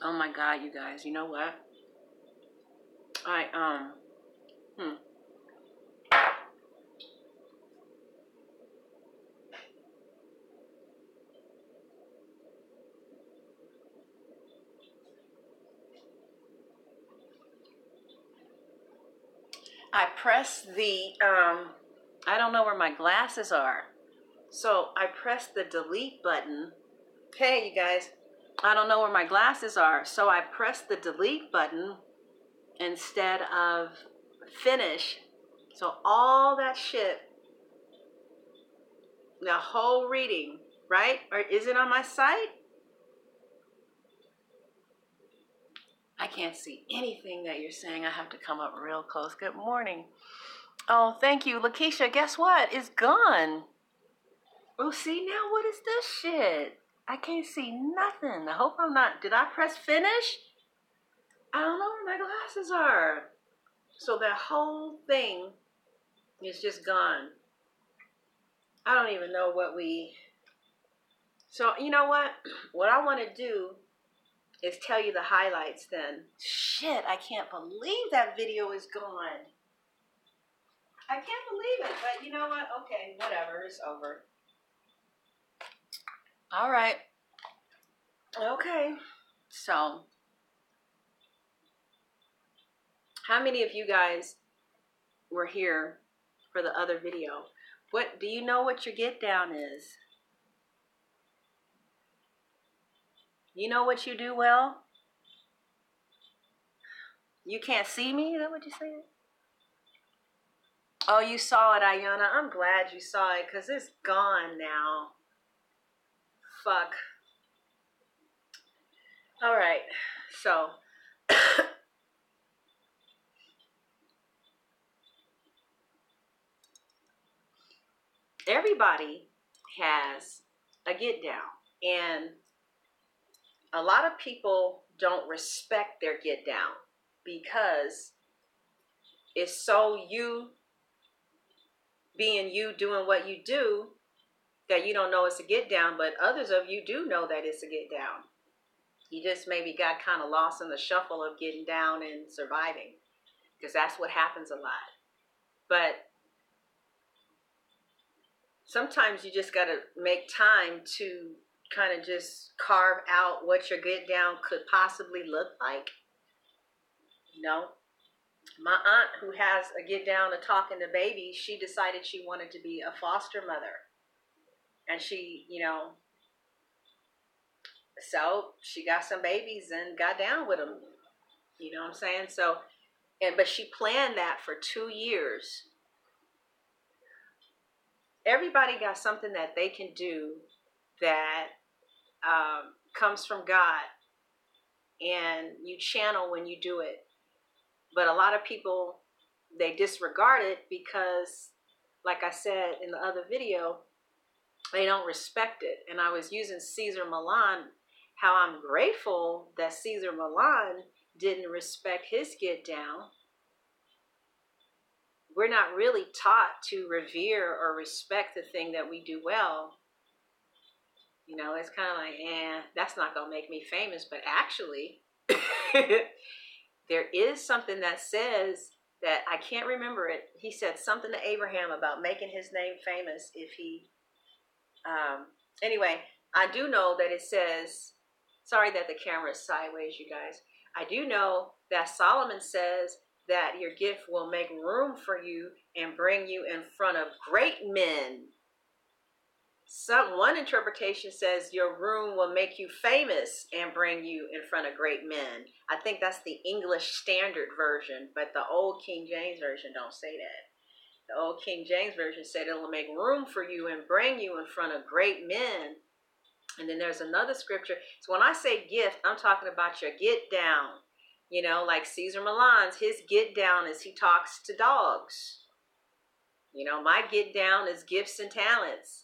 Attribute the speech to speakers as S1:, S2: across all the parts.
S1: Oh my God, you guys, you know what? I press the, I don't know where my glasses are. So I press the delete button. Hey, you guys, I don't know where my glasses are. So I press the delete button instead of finish. So all that shit, the whole reading, right? Or is it on my site? I can't see anything that you're saying. I have to come up real close. Good morning. Oh, thank you. Lakeisha, guess what? It's gone. Oh, see now, what is this shit? I can't see nothing. I hope I'm not. Did I press finish? I don't know where my glasses are. So that whole thing is just gone. I don't even know what we... So, you know what? What I want to do is tell you the highlights then. Shit, I can't believe that video is gone. I can't believe it, but you know what? Okay, whatever, it's over. All right. Okay, so how many of you guys were here for the other video? What do you know what your get down is? You know what you do well? You can't see me? Is that what you said? Oh, you saw it, Ayana. I'm glad you saw it because it's gone now. Fuck. All right. So, everybody has a get down. And a lot of people don't respect their get down because it's so you being you doing what you do that you don't know it's a get down, but others of you do know that it's a get down. You just maybe got kind of lost in the shuffle of getting down and surviving because that's what happens a lot. But sometimes you just got to make time to kind of just carve out what your get down could possibly look like. You know, my aunt who has a get down of talking to babies, she decided she wanted to be a foster mother. And she, you know, so she got some babies and got down with them. You know what I'm saying? So, but she planned that for 2 years. Everybody got something that they can do that comes from God, and you channel when you do it. But a lot of people, they disregard it because, like I said in the other video, they don't respect it. And I was using Caesar Milan, how I'm grateful that Caesar Milan didn't respect his get down. We're not really taught to revere or respect the thing that we do well. You know, it's kind of like, that's not going to make me famous. But actually, there is something that says that, I can't remember it. He said something to Abraham about making his name famous if he, anyway, I do know that it says, sorry that the camera is sideways, you guys. I do know that Solomon says that your gift will make room for you and bring you in front of great men. One interpretation says your room will make you famous and bring you in front of great men. I think that's the English Standard Version, but the old King James Version don't say that. The old King James Version said it'll make room for you and bring you in front of great men. And then there's another scripture. So when I say gift, I'm talking about your get down. You know, like Caesar Milan's, his get down is he talks to dogs. You know, my get down is gifts and talents.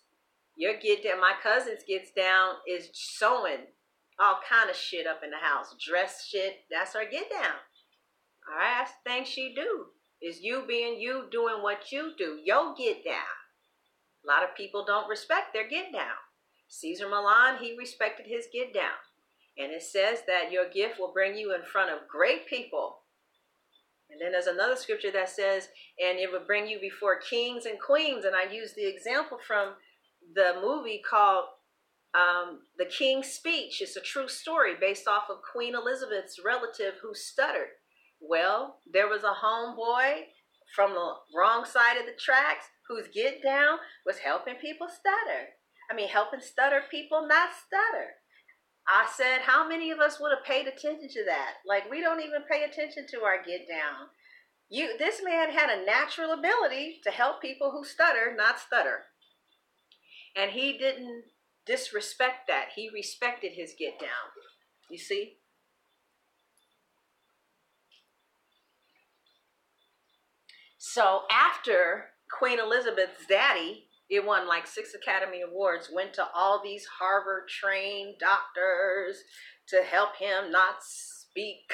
S1: Your get down, my cousin's gets down is sewing all kind of shit up in the house. Dress shit, that's her get down. All right, that's the thing she do. Is you being you doing what you do. Your get down. A lot of people don't respect their get down. Caesar Milan, he respected his get down. And it says that your gift will bring you in front of great people. And then there's another scripture that says, and it will bring you before kings and queens. And I use the example from the movie called The King's Speech. It's a true story based off of Queen Elizabeth's relative who stuttered. Well, there was a homeboy from the wrong side of the tracks whose get down was helping people stutter. I mean, helping stutter people not stutter. I said, how many of us would have paid attention to that? Like, we don't even pay attention to our get down. This man had a natural ability to help people who stutter not stutter. And he didn't disrespect that. He respected his get down. You see? So after Queen Elizabeth's daddy, it won like 6 Academy Awards, went to all these Harvard-trained doctors to help him not speak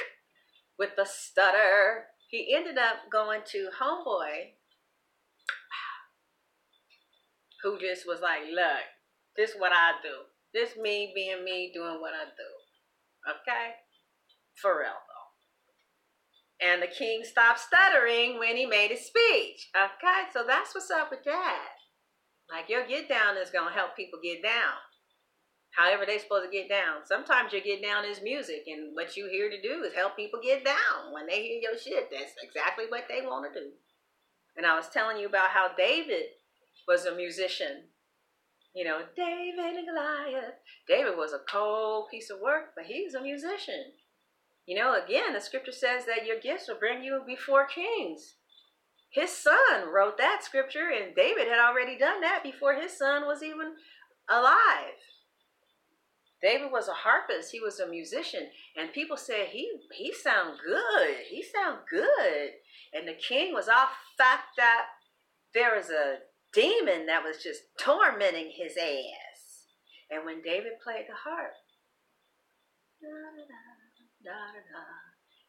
S1: with the stutter. He ended up going to homeboy, who just was like, look, this is what I do. This me being me doing what I do. Okay? For real, though. And the king stopped stuttering when he made his speech. Okay? So that's what's up with that. Like, your get down is going to help people get down. However they're supposed to get down. Sometimes your get down is music, and what you're here to do is help people get down. When they hear your shit, that's exactly what they want to do. And I was telling you about how David was a musician. You know, David and Goliath. David was a cold piece of work, but he's a musician. You know, again, the scripture says that your gifts will bring you before kings. His son wrote that scripture, and David had already done that before his son was even alive. David was a harpist. He was a musician. And people said, he sound good. He sound good. And the king was all fact that there was a demon that was just tormenting his ass. And when David played the harp,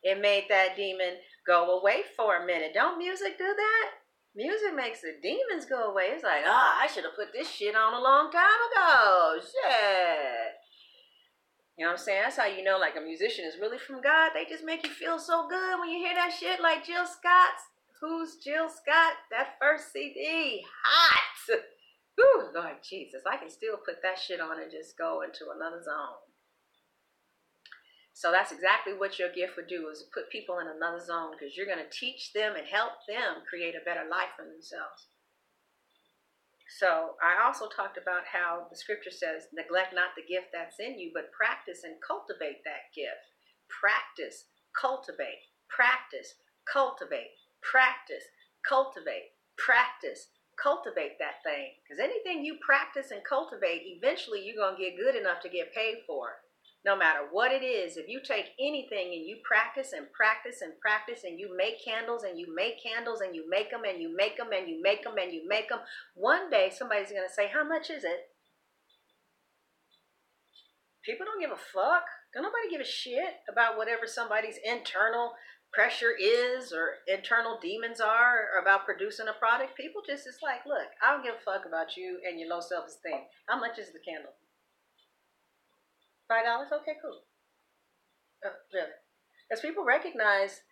S1: it made that demon go away for a minute. Don't music do that? Music makes the demons go away. It's like, I should have put this shit on a long time ago. Shit. You know what I'm saying? That's how you know, like, a musician is really from God. They just make you feel so good when you hear that shit, like Jill Scott's. Who's Jill Scott? That first CD. Hot. Whew, Lord Jesus. I can still put that shit on and just go into another zone. So that's exactly what your gift would do, is put people in another zone, because you're going to teach them and help them create a better life for themselves. So I also talked about how the scripture says, neglect not the gift that's in you, but practice and cultivate that gift. Practice, cultivate, practice, cultivate, practice, cultivate, practice, cultivate that thing. Because anything you practice and cultivate, eventually you're going to get good enough to get paid for it. No matter what it is, if you take anything and you practice and practice and practice, and you make candles and you make candles and you make them and you make them and you make them and you make them, one day somebody's going to say, how much is it? People don't give a fuck. Don't nobody give a shit about whatever somebody's internal pressure is or internal demons are or about producing a product. People just, it's like, look, I don't give a fuck about you and your low self-esteem. How much is the candle? $5? Okay, cool. Really? Because people recognize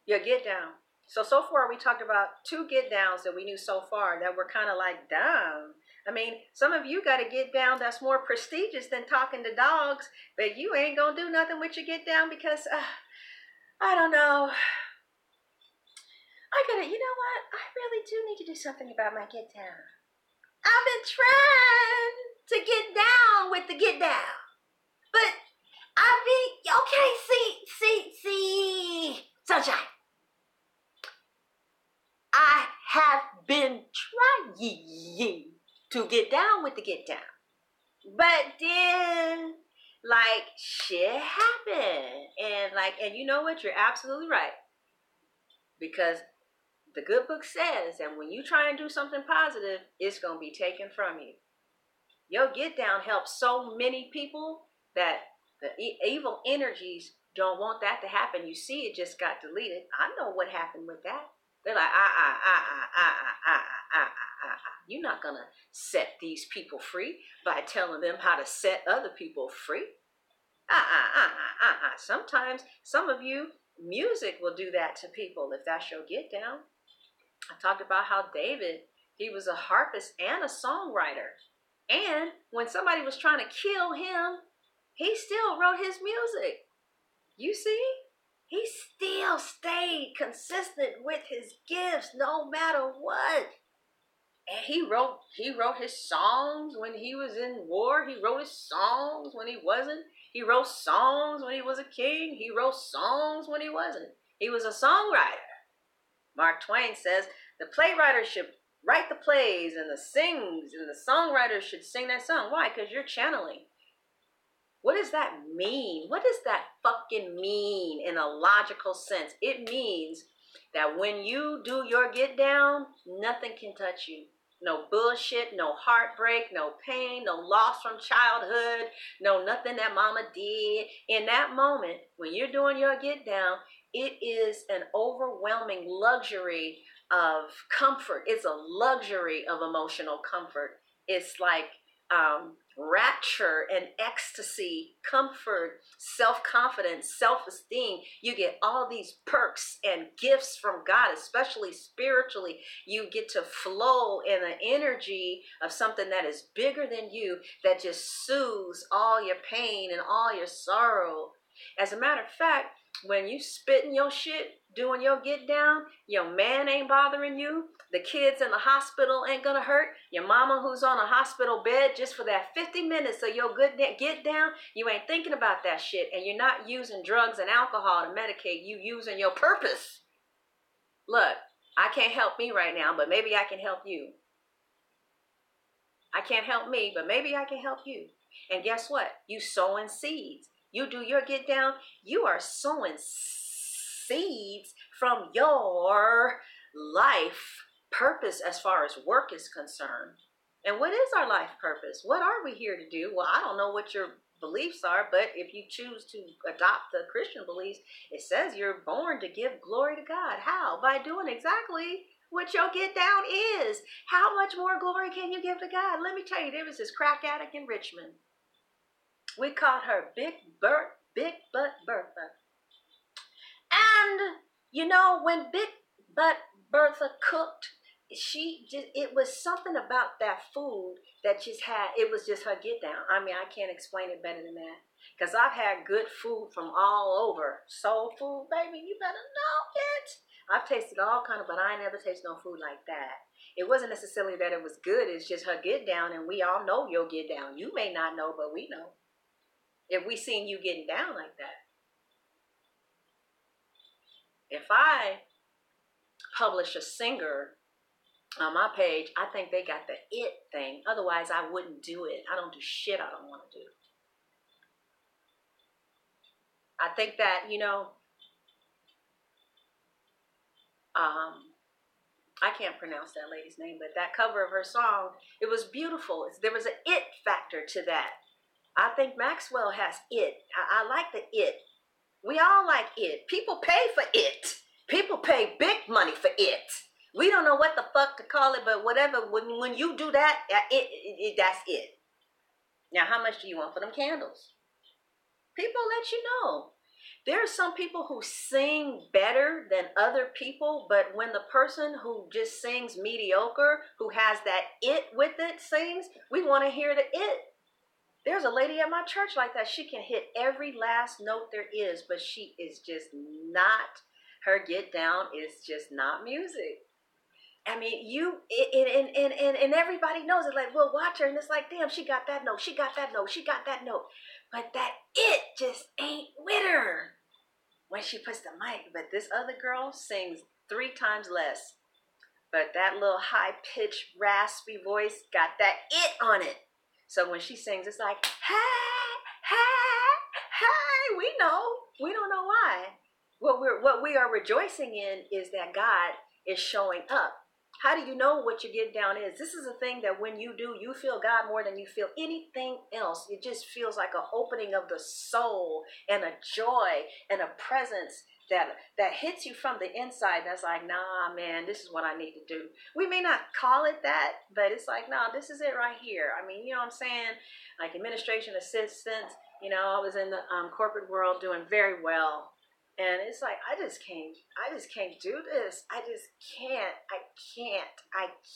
S1: your get down. So far we talked about 2 get downs that we knew so far that were kind of like, damn. I mean, some of you got a get down that's more prestigious than talking to dogs, but you ain't going to do nothing with your get down because, I don't know. You know what? I really do need to do something about my get down. I've been trying to get down with the get down. But see, sunshine. I have been trying to get down with the get down. But then, like, shit happened. And you know what? You're absolutely right. Because the good book says that when you try and do something positive, it's going to be taken from you. Your get down helps so many people that the evil energies don't want that to happen. You see, it just got deleted. I know what happened with that. They're like, You're not going to set these people free by telling them how to set other people free. Sometimes some of you, music will do that to people if that's your get down. I talked about how David, he was a harpist and a songwriter. And when somebody was trying to kill him, he still wrote his music. You see? He still stayed consistent with his gifts no matter what. And he wrote his songs when he was in war. He wrote his songs when he wasn't. He wrote songs when he was a king. He wrote songs when he wasn't. He was a songwriter. Mark Twain says the playwright should write the plays and the songwriters should sing that song. Why? Because you're channeling. What does that mean? What does that fucking mean in a logical sense? It means that when you do your get down, nothing can touch you. No bullshit, no heartbreak, no pain, no loss from childhood, no nothing that mama did. In that moment, when you're doing your get down, it is an overwhelming luxury of comfort. It's a luxury of emotional comfort. It's like rapture and ecstasy, comfort, self-confidence, self-esteem. You get all these perks and gifts from God, especially spiritually. You get to flow in an energy of something that is bigger than you, that just soothes all your pain and all your sorrow. As a matter of fact, when you spitting your shit, doing your get down, your man ain't bothering you, the kids in the hospital ain't gonna hurt, your mama who's on a hospital bed just for that 50 minutes of your good get down, you ain't thinking about that shit, and you're not using drugs and alcohol to medicate, you using your purpose. Look, I can't help me right now, but maybe I can help you. I can't help me, but maybe I can help you. And guess what? You sowing seeds. You do your get down, you are sowing seeds from your life purpose as far as work is concerned. And what is our life purpose? What are we here to do? Well, I don't know what your beliefs are, but if you choose to adopt the Christian beliefs, it says you're born to give glory to God. How? By doing exactly what your get down is. How much more glory can you give to God? Let me tell you, there was this crack addict in Richmond. We called her Big Butt Bertha. And, you know, when Big Butt Bertha cooked, it was something about that food that it was just her get down. I mean, I can't explain it better than that. Because I've had good food from all over. Soul food, baby, you better know it. I've tasted all kind of, but I ain't never tasted no food like that. It wasn't necessarily that it was good. It's just her get down, and we all know your get down. You may not know, but we know. If we seen you getting down like that. If I publish a singer on my page, I think they got the it thing. Otherwise, I wouldn't do it. I don't do shit I don't want to do. I think that, you know, I can't pronounce that lady's name, but that cover of her song, it was beautiful. There was an it factor to that. I think Maxwell has it. I like the it. We all like it. People pay for it. People pay big money for it. We don't know what the fuck to call it, but whatever. When you do that, that's it. Now, how much do you want for them candles? People let you know. There are some people who sing better than other people, but when the person who just sings mediocre, who has that it with it, sings, we want to hear the it. There's a lady at my church like that. She can hit every last note there is, but she is just not, her get down is just not music. I mean, and everybody knows it. Like, we'll watch her, and it's like, damn, she got that note, she got that note, she got that note. But that it just ain't with her when she puts the mic. But this other girl sings 3 times less. But that little high-pitched, raspy voice got that it on it. So when she sings, it's like, hey, hey, hey, we know. We don't know why. What we are rejoicing in is that God is showing up. How do you know what your get down is? This is a thing that when you do, you feel God more than you feel anything else. It just feels like an opening of the soul and a joy and a presence that hits you from the inside. That's like, nah, man, this is what I need to do. We may not call it that, but it's like, nah, this is it right here. I mean, you know what I'm saying? Like administration assistants. You know, I was in the corporate world doing very well, and it's like I just can't do this. I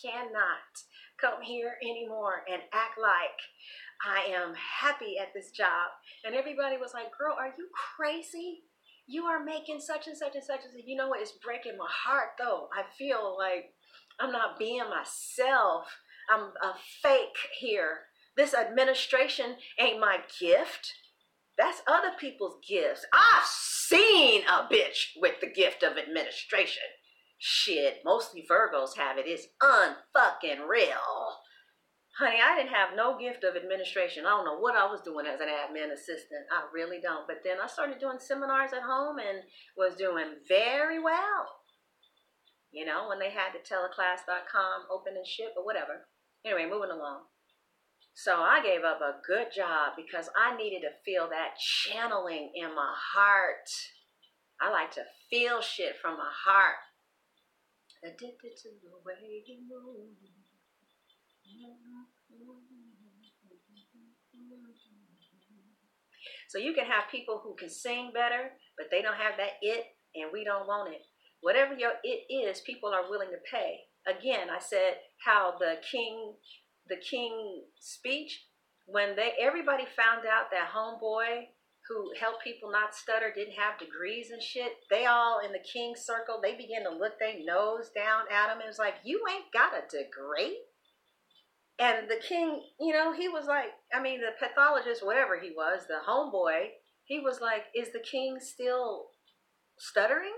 S1: cannot come here anymore and act like I am happy at this job. And everybody was like, girl, are you crazy? You are making such and such and such and such. You know what? It's breaking my heart though. I feel like I'm not being myself. I'm a fake here. This administration ain't my gift. That's other people's gifts. I've seen a bitch with the gift of administration. Shit, mostly Virgos have it. It's unfucking real. Honey, I didn't have no gift of administration. I don't know what I was doing as an admin assistant. I really don't. But then I started doing seminars at home and was doing very well. You know, when they had the teleclass.com open and shit, or whatever. Anyway, moving along. So I gave up a good job because I needed to feel that channeling in my heart. I like to feel shit from my heart. Addicted to the way you move. So you can have people who can sing better, but they don't have that it, and we don't want it. Whatever your it is, people are willing to pay. Again, I said how the king speech, when everybody found out that homeboy who helped people not stutter didn't have degrees and shit, they all in the king circle, they began to look their nose down at him and was like, you ain't got a degree? And the king, you know, he was like, I mean, the pathologist, whatever he was, the homeboy, he was like, is the king still stuttering?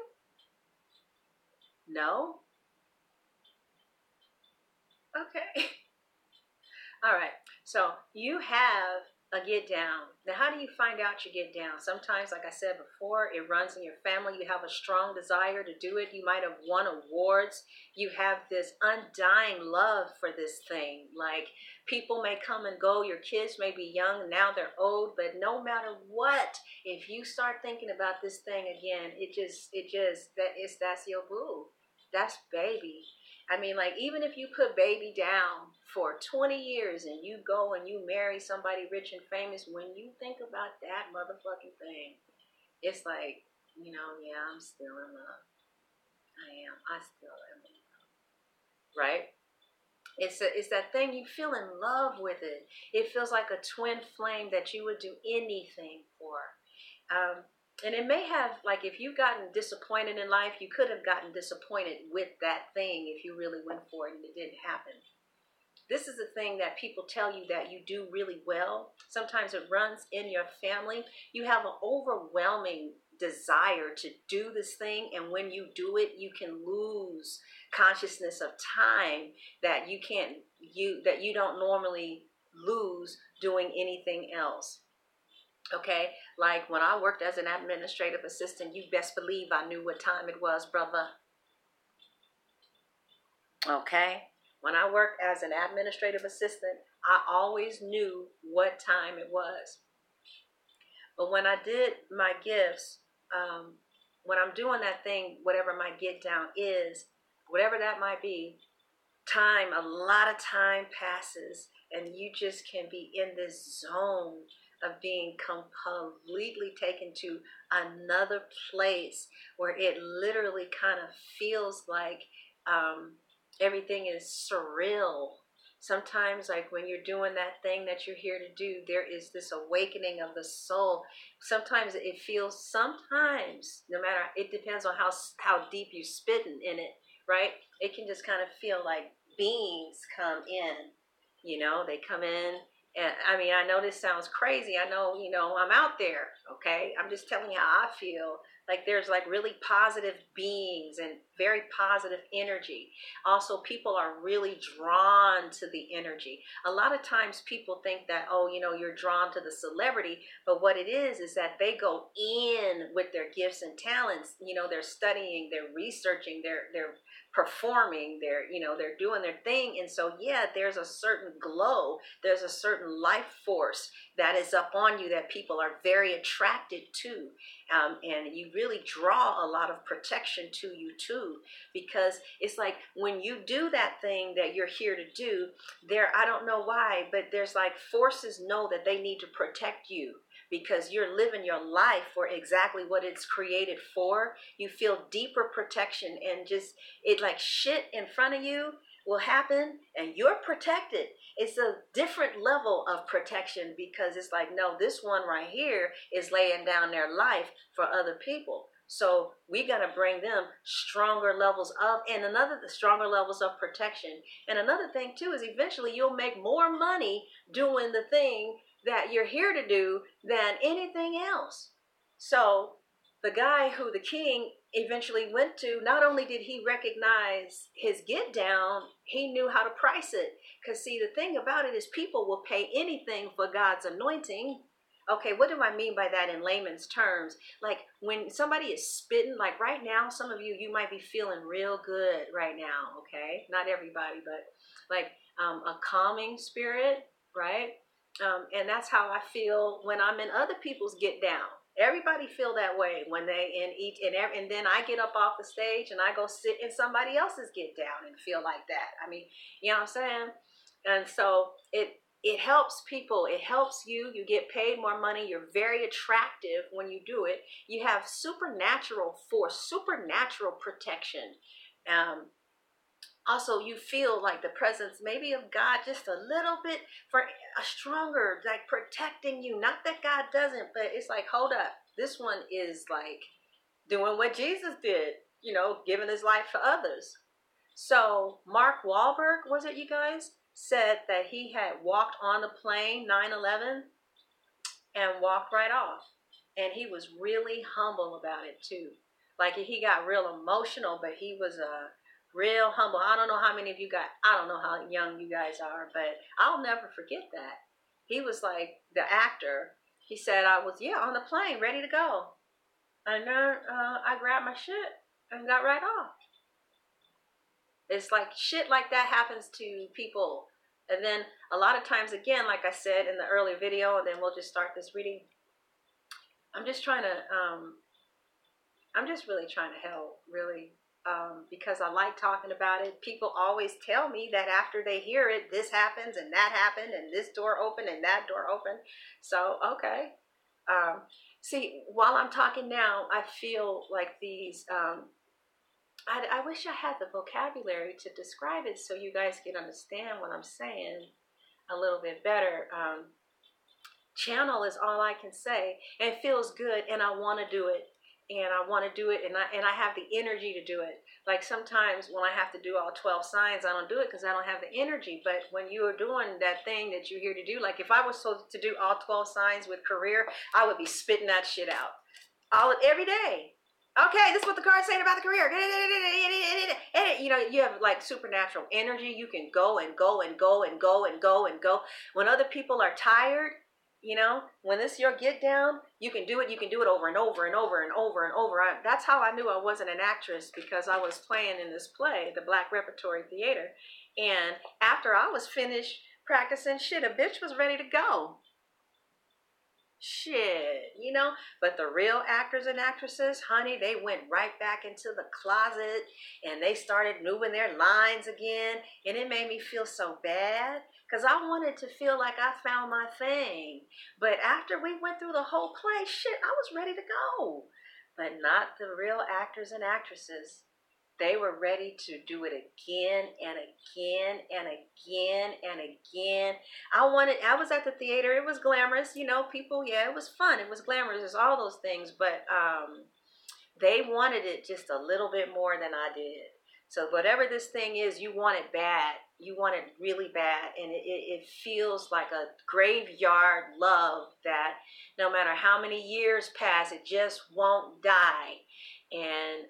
S1: No. Okay. All right. So you have a get down. Now, how do you find out you get down? Sometimes, like I said before, it runs in your family. You have a strong desire to do it. You might have won awards. You have this undying love for this thing. Like, people may come and go. Your kids may be young. Now they're old. But no matter what, if you start thinking about this thing again, that's your boo. That's baby. I mean, like, even if you put baby down for 20 years and you go and you marry somebody rich and famous, when you think about that motherfucking thing, it's like, you know, yeah, I'm still in love. I still am in love. Right? It's that thing, you feel in love with it. It feels like a twin flame that you would do anything for. And it may have, like, if you've gotten disappointed in life, you could have gotten disappointed with that thing if you really went for it and it didn't happen. This is the thing that people tell you that you do really well. Sometimes it runs in your family. You have an overwhelming desire to do this thing, and when you do it, you can lose consciousness of time that you don't normally lose doing anything else. Okay, like when I worked as an administrative assistant, you best believe I knew what time it was, brother. Okay, when I worked as an administrative assistant, I always knew what time it was. But when I did my gifts, when I'm doing that thing, whatever my get down is, whatever that might be, a lot of time passes, and you just can be in this zone of being completely taken to another place where it literally kind of feels like everything is surreal. Sometimes, like when you're doing that thing that you're here to do, there is this awakening of the soul. Sometimes it feels, no matter, it depends on how deep you're spitting in it, right? It can just kind of feel like beings come in, you know, they come in. And I mean, I know this sounds crazy. I know, you know, I'm out there, okay? I'm just telling you how I feel. Like there's like really positive beings and very positive energy. Also, people are really drawn to the energy. A lot of times people think that, oh, you know, you're drawn to the celebrity. But what it is that they go in with their gifts and talents. You know, they're studying, they're researching, they're performing, they're doing their thing. And so, yeah, there's a certain glow. There's a certain life force that is up on you that people are very attracted to. And you really draw a lot of protection to you too, because it's like when you do that thing that you're here to do, I don't know why, but there's like forces know that they need to protect you because you're living your life for exactly what it's created for. You feel deeper protection, and just it like shit in front of you will happen and you're protected. It's a different level of protection because it's like, no, this one right here is laying down their life for other people. So we got to bring them stronger levels of, and stronger levels of protection. And another thing too is eventually you'll make more money doing the thing that you're here to do than anything else. So the guy who the king eventually went to, not only did he recognize his get down, he knew how to price it. Because see, the thing about it is people will pay anything for God's anointing. Okay, what do I mean by that in layman's terms? Like when somebody is spitting, like right now, some of you might be feeling real good right now, okay? Not everybody, but like a calming spirit, right? And that's how I feel when I'm in other people's get down. Everybody feel that way when they and then I get up off the stage and I go sit in somebody else's get down and feel like that. I mean, you know what I'm saying? And so it helps people. It helps you. You get paid more money. You're very attractive when you do it. You have supernatural force, supernatural protection. Also, you feel like the presence maybe of God just a little bit for a stronger, like protecting you. Not that God doesn't, but it's like, hold up. This one is like doing what Jesus did, you know, giving his life for others. So Mark Wahlberg, was it you guys, said that he had walked on the plane 9/11 and walked right off. And he was really humble about it too. Like he got real emotional, but he was real humble. I don't know how many of you I don't know how young you guys are, but I'll never forget that. He was like the actor. He said, I was, on the plane, ready to go. And then I grabbed my shit and got right off. It's like shit like that happens to people. And then a lot of times, again, like I said in the earlier video, and then we'll just start this reading. I'm just really trying to help, really. Because I like talking about it. People always tell me that after they hear it, this happens and that happened and this door opened and that door opened. So, okay. See, while I'm talking now, I feel like these, I wish I had the vocabulary to describe it so you guys can understand what I'm saying a little bit better. Channel is all I can say. And it feels good and I want to do it. And I want to do it, and I have the energy to do it. Like sometimes when I have to do all 12 signs, I don't do it because I don't have the energy. But when you are doing that thing that you're here to do, like if I was supposed to do all 12 signs with career, I would be spitting that shit out every day. Okay, this is what the card's saying about the career. You know, you have like supernatural energy. You can go and go and go and go and go and go. When other people are tired, you know, when this is your get down, you can do it. You can do it over and over and over and over and over. That's how I knew I wasn't an actress, because I was playing in this play, the Black Repertory Theater. And after I was finished practicing shit, a bitch was ready to go. Shit, you know, but the real actors and actresses, honey, they went right back into the closet and they started moving their lines again. And it made me feel so bad because I wanted to feel like I found my thing. But after we went through the whole play, shit, I was ready to go. But not the real actors and actresses. They were ready to do it again and again and again and again. I was at the theater. It was glamorous, you know, people, yeah, it was fun. It was glamorous, it's all those things. But they wanted it just a little bit more than I did. So whatever this thing is, you want it bad. You want it really bad. And it feels like a graveyard love that no matter how many years pass, it just won't die. And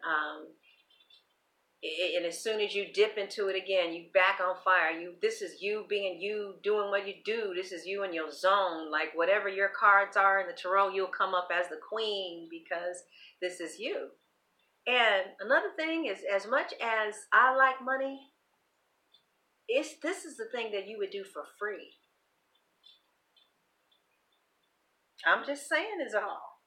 S1: and as soon as you dip into it again, you back on fire. This is you being you, doing what you do. This is you in your zone. Like whatever your cards are in the tarot, you'll come up as the queen because this is you. And another thing is, as much as I like money, this is the thing that you would do for free. I'm just saying is all.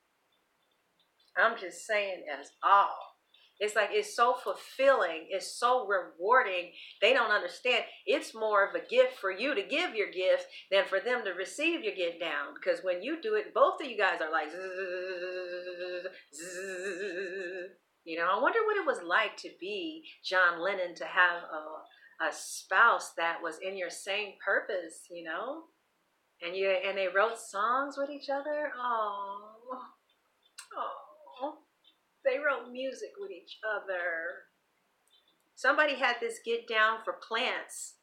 S1: I'm just saying as all. It's like, it's so fulfilling. It's so rewarding. They don't understand. It's more of a gift for you to give your gift than for them to receive your get down. Because when you do it, both of you guys are like, you know, I wonder what it was like to be John Lennon, to have a spouse that was in your same purpose, you know? And they wrote songs with each other. Oh, oh. They wrote music with each other. Somebody had this get down for plants,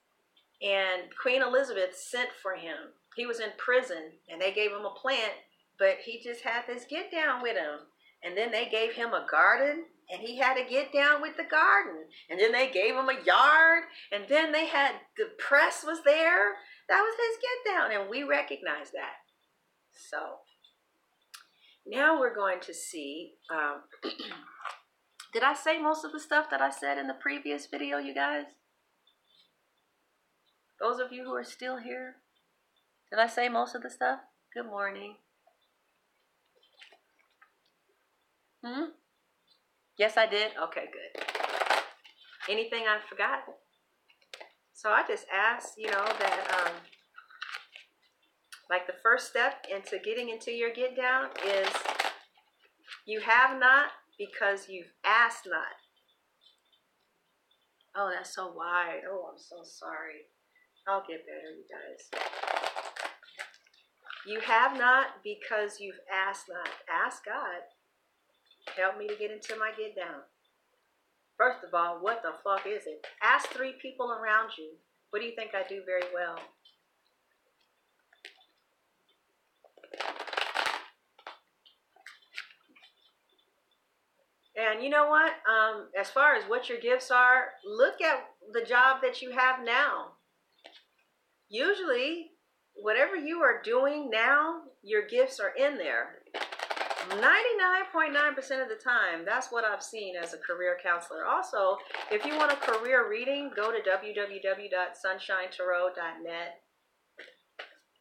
S1: and Queen Elizabeth sent for him. He was in prison, and they gave him a plant, but he just had this get down with him. And then they gave him a garden, and he had to get down with the garden. And then they gave him a yard, and then they had, the press was there. That was his get down, and we recognize that. So now we're going to see, did I say most of the stuff that I said in the previous video, you guys? Those of you who are still here, did I say most of the stuff? Good morning. Yes, I did? Okay, good. Anything I forgot? So I just asked, you know, that, like the first step into getting into your get down is you have not because you've asked not. Oh, that's so wide. Oh, I'm so sorry. I'll get better, you guys. You have not because you've asked not. Ask God, help me to get into my get down. First of all, what the fuck is it? Ask 3 people around you. What do you think I do very well? And you know what? As far as what your gifts are, look at the job that you have now. Usually, whatever you are doing now, your gifts are in there. 99.9% of the time, that's what I've seen as a career counselor. Also, if you want a career reading, go to www.sunshinetarot.net.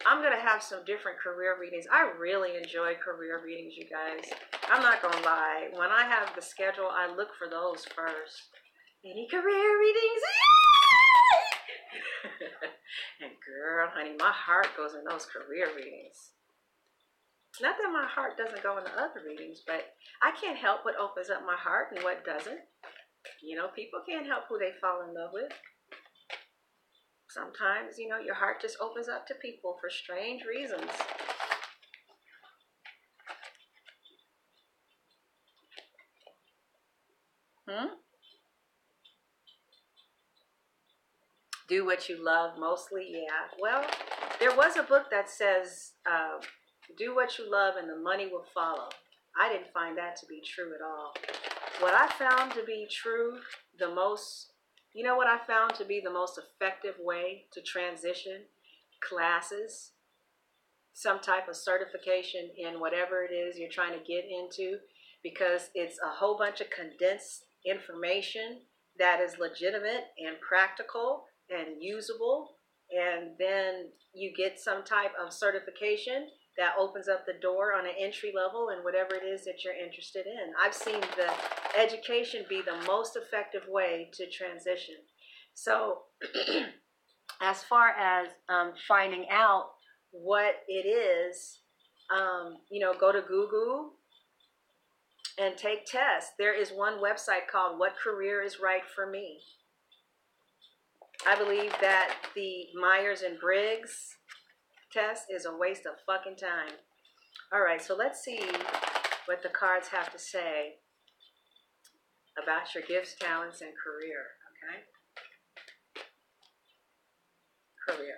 S1: I'm going to have some different career readings. I really enjoy career readings, you guys. I'm not going to lie. When I have the schedule, I look for those first. Any career readings? And girl, honey, my heart goes in those career readings. Not that my heart doesn't go into other readings, but I can't help what opens up my heart and what doesn't. You know, people can't help who they fall in love with. Sometimes, you know, your heart just opens up to people for strange reasons. Do what you love mostly? Yeah. Well, there was a book that says, do what you love and the money will follow. I didn't find that to be true at all. What I found to be true the most, you know what I found to be the most effective way to transition? Classes, some type of certification in whatever it is you're trying to get into, because it's a whole bunch of condensed information that is legitimate and practical and usable, and then you get some type of certification that opens up the door on an entry level in whatever it is that you're interested in. I've seen the education be the most effective way to transition. So as far as finding out what it is, you know, go to Google and take tests. There is one website called What Career is Right for Me. I believe that the Myers and Briggs test is a waste of fucking time. All right, so let's see what the cards have to say about your gifts, talents, and career, okay? Career.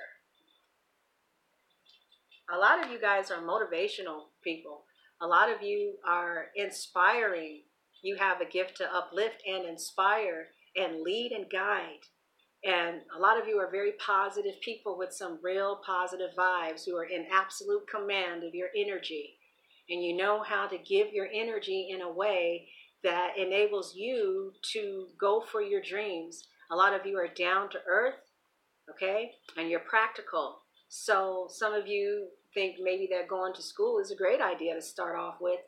S1: A lot of you guys are motivational people. A lot of you are inspiring. You have a gift to uplift and inspire and lead and guide. And a lot of you are very positive people with some real positive vibes who are in absolute command of your energy. And you know how to give your energy in a way that enables you to go for your dreams. A lot of you are down to earth, okay? And you're practical. So some of you think maybe that going to school is a great idea to start off with.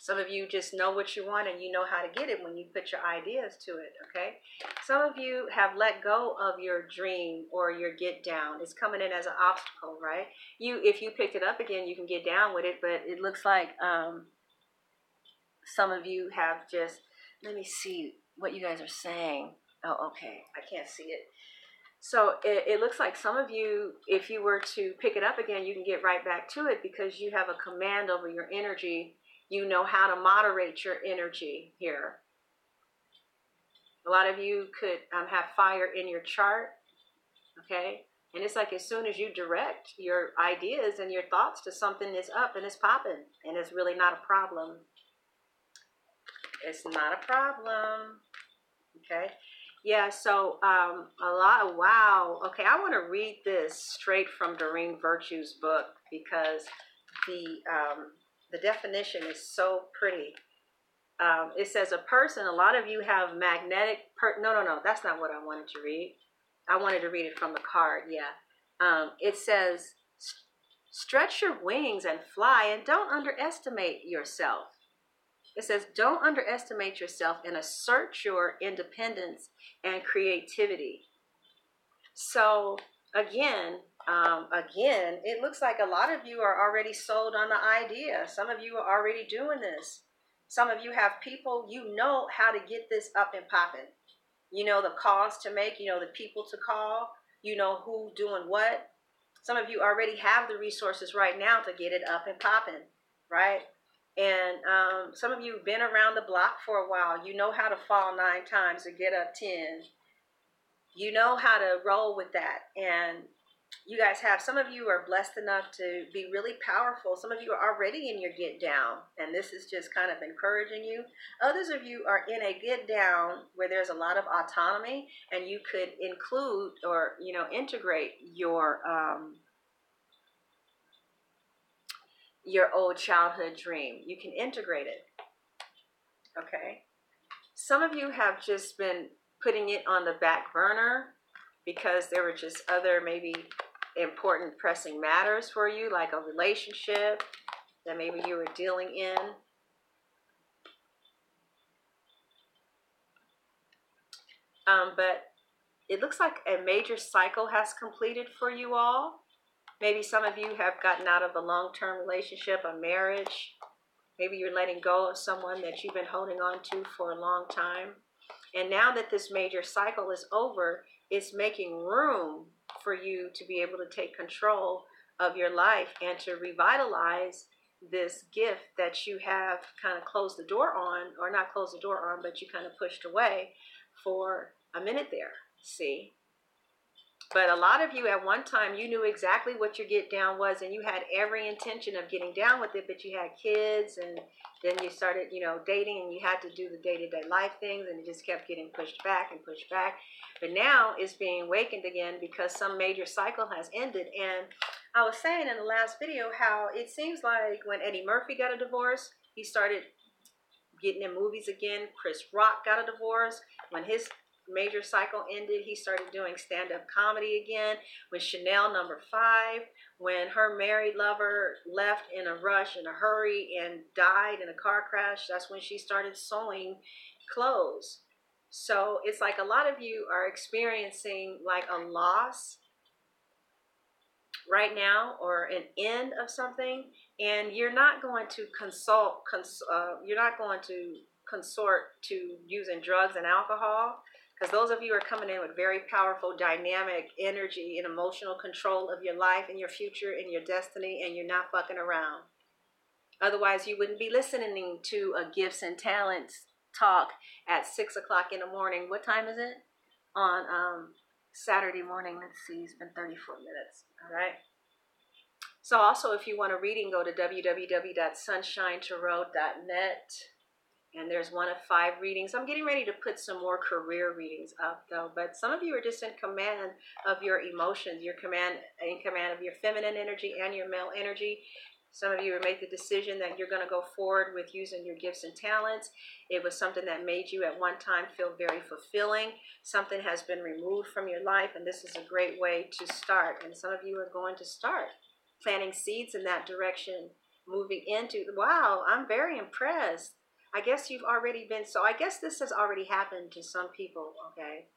S1: Some of you just know what you want and you know how to get it when you put your ideas to it, okay? Some of you have let go of your dream or your get down. It's coming in as an obstacle, right? If you picked it up again, you can get down with it, but it looks like some of you have just, let me see what you guys are saying. Oh, okay, I can't see it. So it looks like some of you, if you were to pick it up again, you can get right back to it because you have a command over your energy. You know how to moderate your energy here. A lot of you could have fire in your chart, okay? And it's like as soon as you direct your ideas and your thoughts to something that's up and it's popping, and it's really not a problem. It's not a problem, okay? Yeah, so wow. Okay, I want to read this straight from Doreen Virtue's book because the definition is so pretty. It says a person, a lot of you have magnetic, no, that's not what I wanted to read. I wanted to read it from the card, yeah. It says, stretch your wings and fly and don't underestimate yourself. It says, don't underestimate yourself and assert your independence and creativity. So again, it looks like a lot of you are already sold on the idea. Some of you are already doing this. Some of you have people, you know how to get this up and popping. You know the calls to make, you know the people to call, you know who doing what. Some of you already have the resources right now to get it up and popping, right? And some of you have been around the block for a while. You know how to fall 9 times to get up 10. You know how to roll with that. And you guys have, some of you are blessed enough to be really powerful. Some of you are already in your get down, and this is just kind of encouraging you. Others of you are in a get down where there's a lot of autonomy, and you could include or, you know, integrate your old childhood dream. You can integrate it, okay? Some of you have just been putting it on the back burner because there were just other maybe important pressing matters for you, like a relationship that maybe you were dealing in. But it looks like a major cycle has completed for you all. Maybe some of you have gotten out of a long-term relationship, a marriage. Maybe you're letting go of someone that you've been holding on to for a long time. And now that this major cycle is over, it's making room for you to be able to take control of your life and to revitalize this gift that you have kind of closed the door on, or not closed the door on, but you kind of pushed away for a minute there, see? But a lot of you at one time, you knew exactly what your get down was, and you had every intention of getting down with it, but you had kids, and then you started, you know, dating, and you had to do the day-to-day life things, and it just kept getting pushed back and pushed back. But now it's being awakened again because some major cycle has ended. And I was saying in the last video how it seems like when Eddie Murphy got a divorce, he started getting in movies again. Chris Rock got a divorce. When his major cycle ended, he started doing stand-up comedy again. With Chanel number 5, when her married lover left in a rush, in a hurry, and died in a car crash, that's when she started sewing clothes. So it's like a lot of you are experiencing like a loss right now, or an end of something, and you're not going to you're not going to consort to using drugs and alcohol, because those of you are coming in with very powerful dynamic energy and emotional control of your life and your future and your destiny, and you're not fucking around. Otherwise, you wouldn't be listening to a gifts and talents talk at 6 o'clock in the morning. What time is it? On Saturday morning. Let's see, it's been 34 minutes. All right. So also, if you want a reading, go to www.sunshinetarot.net. And there's 1 of 5 readings. I'm getting ready to put some more career readings up, though. But some of you are just in command of your emotions. You're in command of your feminine energy and your male energy. Some of you have made the decision that you're going to go forward with using your gifts and talents. It was something that made you at one time feel very fulfilling. Something has been removed from your life, and this is a great way to start. And some of you are going to start planting seeds in that direction moving into, wow, I'm very impressed. I guess you've already been, so I guess this has already happened to some people, okay?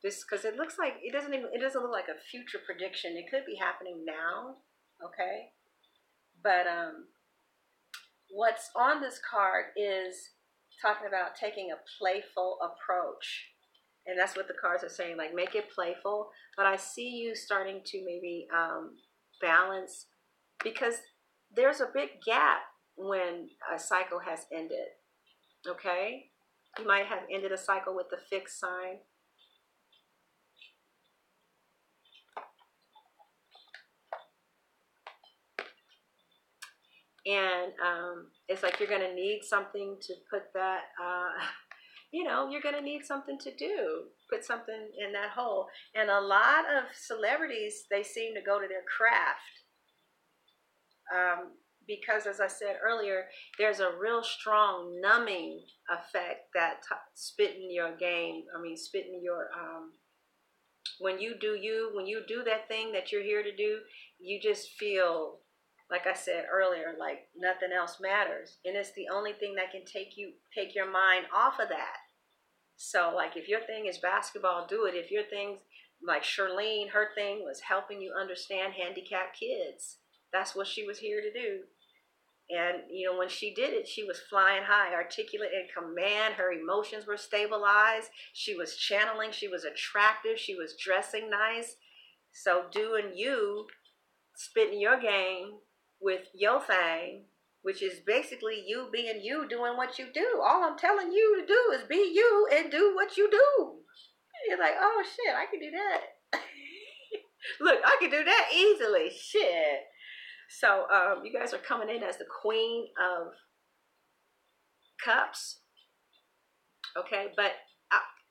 S1: This, because it looks like, it doesn't look like a future prediction. It could be happening now, okay? But what's on this card is talking about taking a playful approach. And that's what the cards are saying, like make it playful. But I see you starting to maybe balance, because there's a big gap when a cycle has ended, okay? You might have ended a cycle with the fixed sign. And it's like you're going to need something to put that, you're going to need something to do, put something in that hole. And a lot of celebrities, they seem to go to their craft. Because as I said earlier, there's a real strong numbing effect that spitting your game, spitting your, when you do that thing that you're here to do, you just feel, like I said earlier, like nothing else matters. And it's the only thing that can take your mind off of that. So like if your thing is basketball, do it. If your thing's like Charlene, her thing was helping you understand handicapped kids. That's what she was here to do. And, when she did it, she was flying high, articulate in command. Her emotions were stabilized. She was channeling. She was attractive. She was dressing nice. So doing you, spitting your game with your thing, which is basically you being you, doing what you do. All I'm telling you to do is be you and do what you do. You're like, oh, shit, I can do that. Look, I can do that easily. Shit. So you guys are coming in as the Queen of Cups, okay? But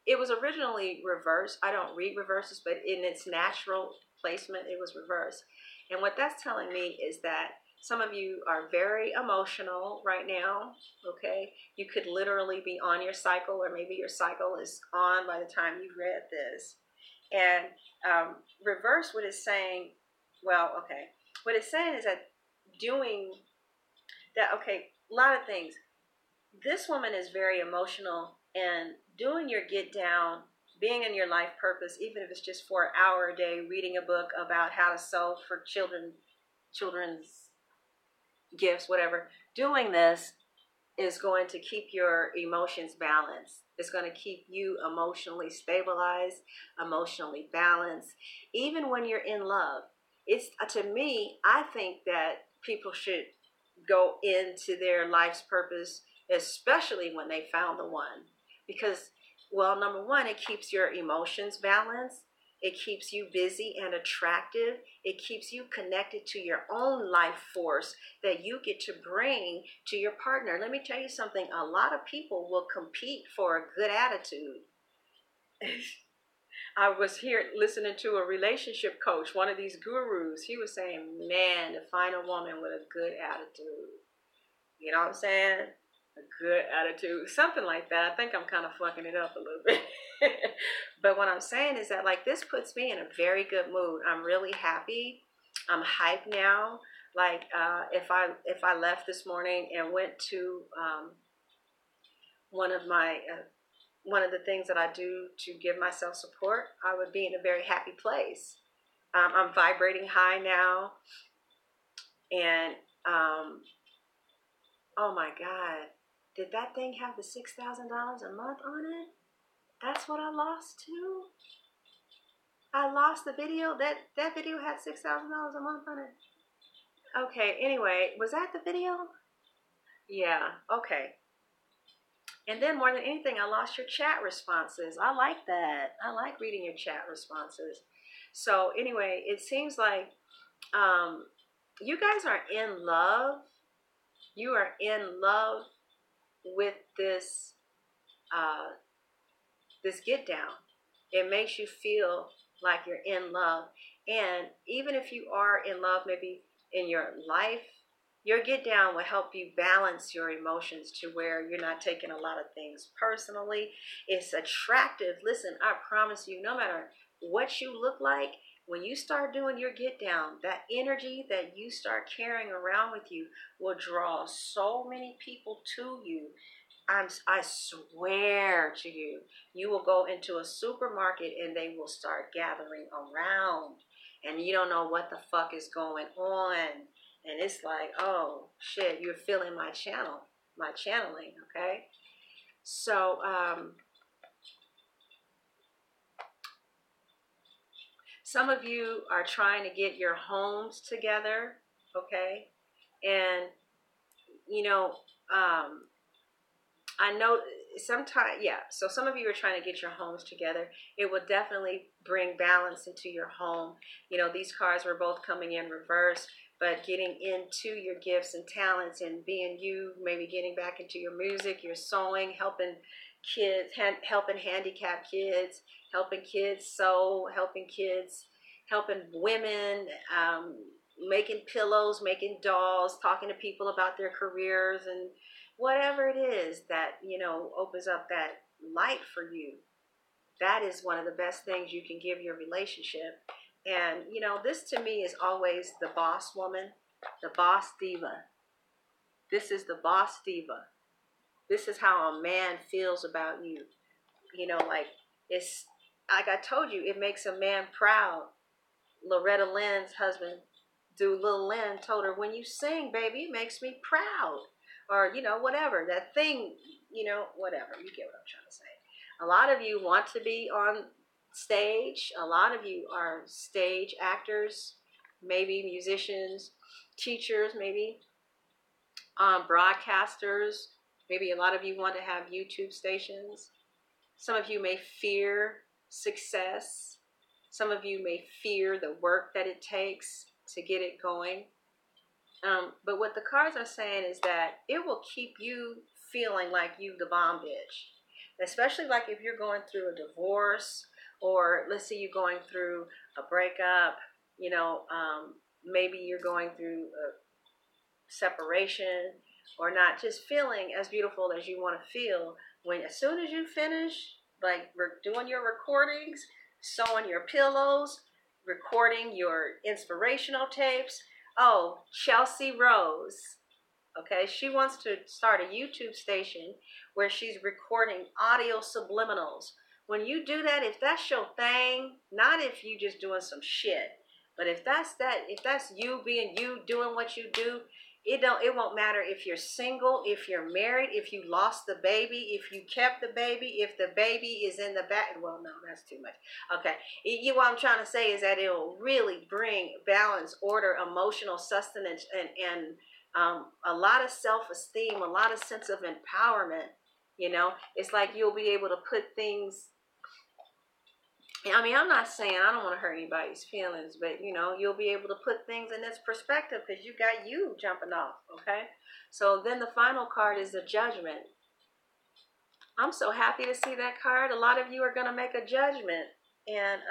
S1: it was originally reversed. I don't read reverses, but in its natural placement, it was reversed. And what that's telling me is that some of you are very emotional right now, okay? You could literally be on your cycle, or maybe your cycle is on by the time you read this. And reverse, what it's saying, well, okay. What it's saying is that doing that, okay, a lot of things. This woman is very emotional, and doing your get down, being in your life purpose, even if it's just for an hour a day, reading a book about how to sew for children's gifts, whatever. Doing this is going to keep your emotions balanced. It's going to keep you emotionally stabilized, emotionally balanced, even when you're in love. It's, to me, I think that people should go into their life's purpose, especially when they found the one. Because, well, number one, it keeps your emotions balanced. It keeps you busy and attractive. It keeps you connected to your own life force that you get to bring to your partner. Let me tell you something. A lot of people will compete for a good attitude. I was here listening to a relationship coach, one of these gurus. He was saying, man, to find a woman with a good attitude. You know what I'm saying? A good attitude. Something like that. I think I'm kind of fucking it up a little bit. But what I'm saying is that, like, this puts me in a very good mood. I'm really happy. I'm hyped now. Like, if I left this morning and went to one of the things that I do to give myself support, I would be in a very happy place. I'm vibrating high now. And, oh my God, did that thing have the $6,000 a month on it? That's what I lost too? I lost the video? That video had $6,000 a month on it? Okay, anyway, was that the video? Yeah, okay. And then more than anything, I lost your chat responses. I like that. I like reading your chat responses. So anyway, it seems like you guys are in love. You are in love with this this get down. It makes you feel like you're in love. And even if you are in love, maybe in your life, your get down will help you balance your emotions to where you're not taking a lot of things personally. It's attractive. Listen, I promise you, no matter what you look like, When you start doing your get down, that energy that you start carrying around with you will draw so many people to you. I swear to you, you will go into a supermarket and they will start gathering around, and you don't know what the fuck is going on. And it's like, oh shit, you're feeling my channeling, okay? So, some of you are trying to get your homes together, okay? And, you know, I know sometimes, yeah, so some of you are trying to get your homes together. It will definitely bring balance into your home. You know, these cards were both coming in reverse, but getting into your gifts and talents and being you, maybe getting back into your music, your sewing, helping kids, helping handicapped kids, helping kids sew, helping women, making pillows, making dolls, talking to people about their careers, and whatever it is that, you know, opens up that light for you. That is one of the best things you can give your relationship. And, you know, this to me is always the boss woman, the boss diva. This is the boss diva. This is how a man feels about you. You know, like, it's like I told you, it makes a man proud. Loretta Lynn's husband, Lil Lynn, told her, when you sing, baby, it makes me proud. Or, you know, whatever, that thing, you know, whatever. You get what I'm trying to say. A lot of you want to be on stage. A lot of you are stage actors, maybe musicians, teachers, maybe broadcasters. Maybe a lot of you want to have YouTube stations. Some of you may fear success. Some of you may fear the work that it takes to get it going. But what the cards are saying is that it will keep you feeling like you the bomb bitch. Especially like if you're going through a divorce, or let's say you're going through a breakup, you know, maybe you're going through a separation, or not just feeling as beautiful as you want to feel. When as soon as you finish, like doing your recordings, sewing your pillows, recording your inspirational tapes. Oh, Chelsea Rose, okay, she wants to start a YouTube station where she's recording audio subliminals. When you do that, if that's your thing, not if you just doing some shit, but if that's you being you, doing what you do, it won't matter if you're single, if you're married, if you lost the baby, if you kept the baby, if the baby is in the back. Well, no, that's too much. Okay, what I'm trying to say is that it will really bring balance, order, emotional sustenance, and a lot of self-esteem, a lot of sense of empowerment. You know, it's like you'll be able to put things. I mean, I'm not saying I don't want to hurt anybody's feelings, but, you know, you'll be able to put things in this perspective because you got you jumping off, okay? So then the final card is the Judgment. I'm so happy to see that card. A lot of you are going to make a judgment, and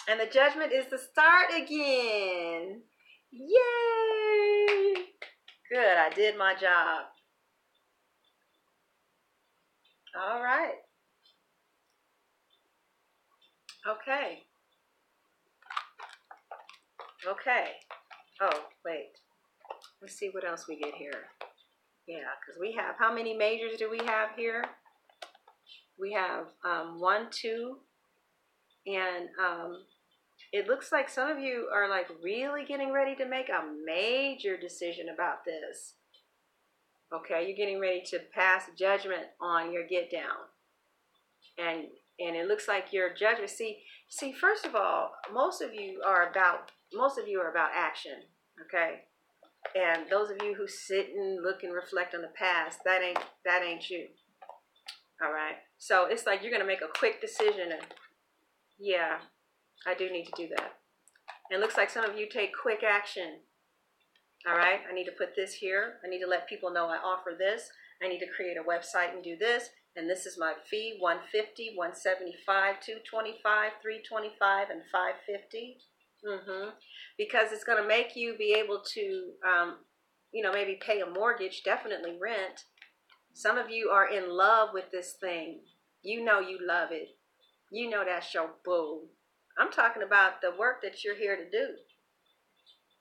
S1: the Judgment is the start again. Yay! Good, I did my job. All right. Okay. Okay. Oh, wait. Let's see what else we get here. Yeah, because we have, how many majors do we have here? We have 1, 2, and it looks like some of you are like really getting ready to make a major decision about this. Okay, you're getting ready to pass judgment on your get down. And it looks like your judgment, see, first of all, most of you are about action, okay? And those of you who sit and look and reflect on the past, that ain't you. All right. So it's like you're gonna make a quick decision, and yeah, I do need to do that. And it looks like some of you take quick action. All right. I need to put this here. I need to let people know I offer this. I need to create a website and do this. And this is my fee: $150, $175, $225, $325, and $550. Because it's going to make you be able to, you know, maybe pay a mortgage, definitely rent. Some of you are in love with this thing. You know you love it. You know that's your boo. I'm talking about the work that you're here to do.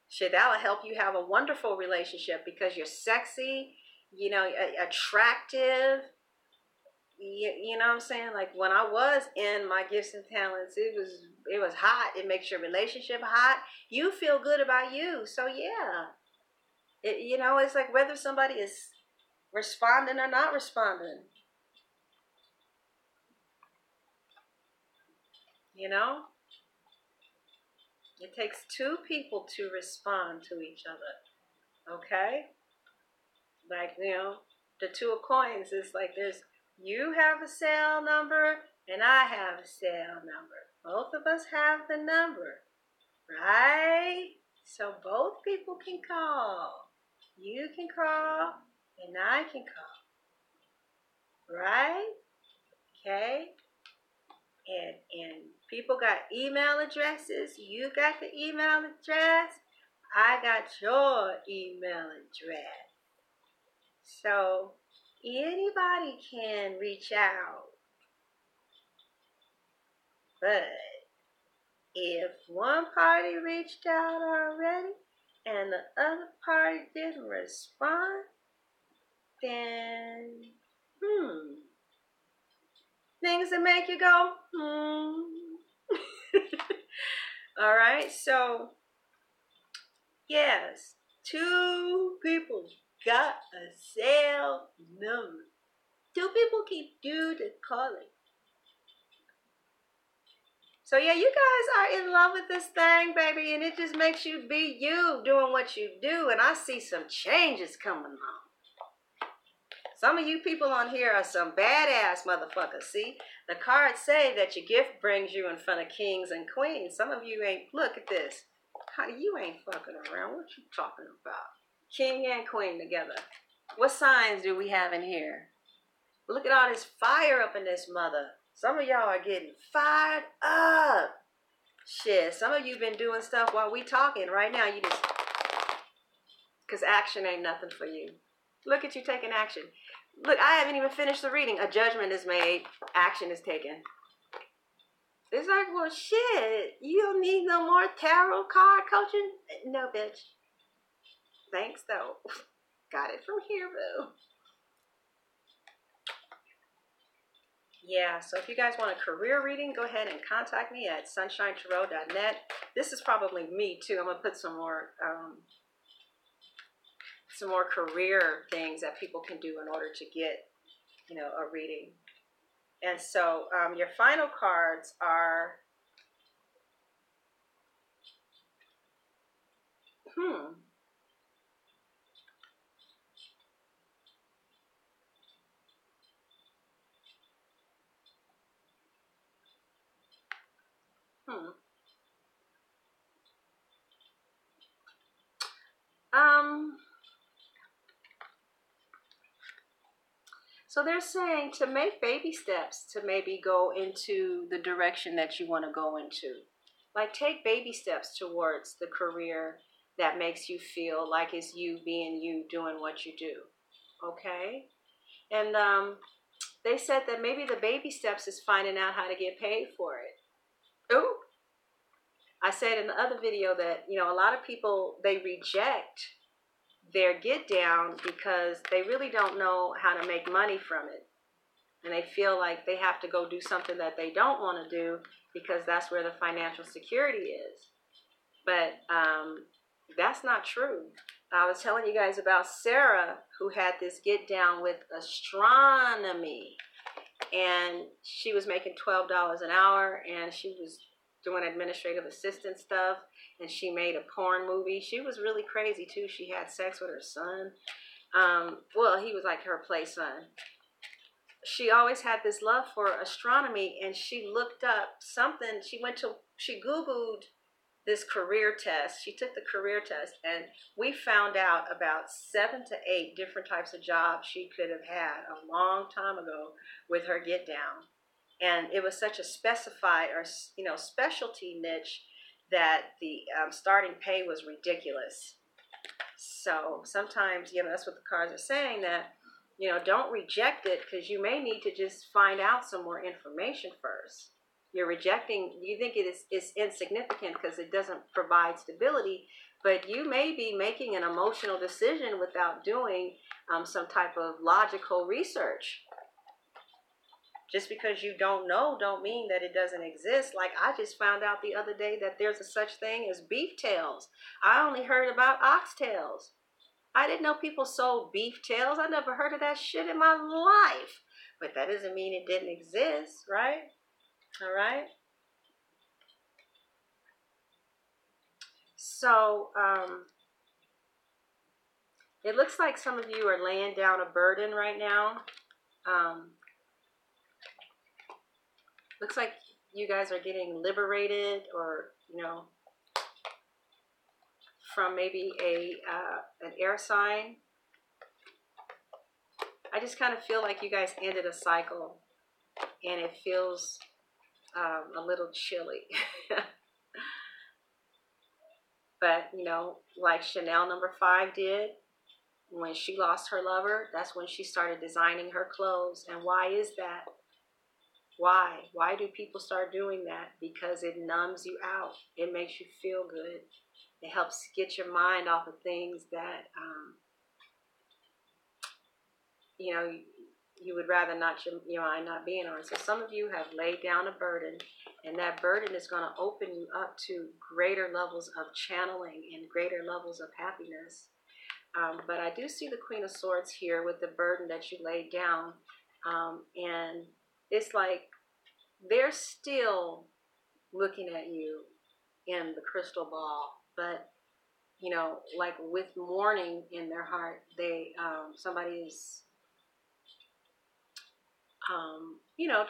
S1: Shit, that'll help you have a wonderful relationship because you're sexy, attractive. You know what I'm saying? Like when I was in my gifts and talents, it was hot. It makes your relationship hot. You feel good about you. So yeah, it's like whether somebody is responding or not responding. You know, it takes two people to respond to each other. Okay, like the two of coins is like there's you have a cell number and I have a cell number. Both of us have the number. Right? So both people can call. You can call and I can call. Right? Okay? And people got email addresses. You got the email address. I got your email address. So anybody can reach out. But if one party reached out already and the other party didn't respond, then, things that make you go, All right, so, yes, two people got a cell number. Two people keep doing the calling. So yeah, you guys are in love with this thing, baby, and it just makes you be you doing what you do, and I see some changes coming on. Some of you people on here are some badass motherfuckers. See, the cards say that your gift brings you in front of kings and queens. Some of you ain't, look at this. You ain't fucking around. What you talking about? King and queen together. What signs do we have in here? Look at all this fire up in this mother. Some of y'all are getting fired up. Shit, some of you been doing stuff while we talking. Right now, you just, because action ain't nothing for you. Look at you taking action. Look, I haven't even finished the reading. A judgment is made. Action is taken. It's like, well, shit. You don't need no more tarot card coaching? No, bitch. Thanks, though. Got it from here, boo. Yeah, so if you guys want a career reading, go ahead and contact me at sunshinetarot.net. This is probably me, too. I'm going to put some more career things that people can do in order to get, a reading. And so your final cards are, so they're saying to make baby steps to maybe go into the direction that you want to go into. Like take baby steps towards the career that makes you feel like it's you being you doing what you do. Okay? And they said that maybe the baby steps is finding out how to get paid for it. Ooh. I said in the other video that, a lot of people, they reject their get down because they really don't know how to make money from it. And they feel like they have to go do something that they don't want to do because that's where the financial security is. But that's not true. I was telling you guys about Sarah, who had this get down with astronomy. And she was making $12 an hour, and she was doing administrative assistant stuff, and she made a porn movie. She was really crazy, too. She had sex with her son. Well, he was like her play son. She always had this love for astronomy, and she looked up something. She Googled this career test. She took the career test, and we found out about 7 to 8 different types of jobs she could have had a long time ago with her get down. And it was such a specified or, specialty niche that the starting pay was ridiculous. So sometimes, that's what the cards are saying, that, don't reject it because you may need to just find out some more information first. You're rejecting, you think it's insignificant because it doesn't provide stability, but you may be making an emotional decision without doing some type of logical research. Just because you don't know don't mean that it doesn't exist. Like I just found out the other day that there's a such thing as beef tails. I only heard about oxtails. I didn't know people sold beef tails. I never heard of that shit in my life. But that doesn't mean it didn't exist, right? All right. So it looks like some of you are laying down a burden right now. Looks like you guys are getting liberated, or from maybe an air sign. I just kind of feel like you guys ended a cycle, and it feels a little chilly. But like Chanel number 5 did, when she lost her lover, that's when she started designing her clothes. And why is that? Why do people start doing that? Because it numbs you out. It makes you feel good. It helps get your mind off of things that you would rather not your mind not being on. So some of you have laid down a burden, and that burden is going to open you up to greater levels of channeling and greater levels of happiness. But I do see the Queen of Swords here with the burden that you laid down. And it's like they're still looking at you in the crystal ball, but like with mourning in their heart, somebody is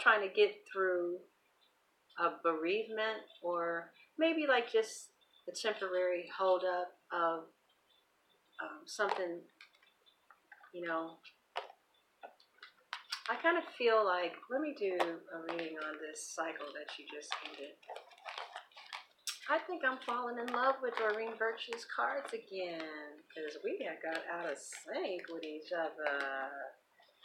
S1: trying to get through a bereavement, or maybe like just the temporary holdup of something. I kind of feel like, let me do a reading on this cycle that you just ended. I think I'm falling in love with Doreen Virtue's cards again, because we had got out of sync with each other.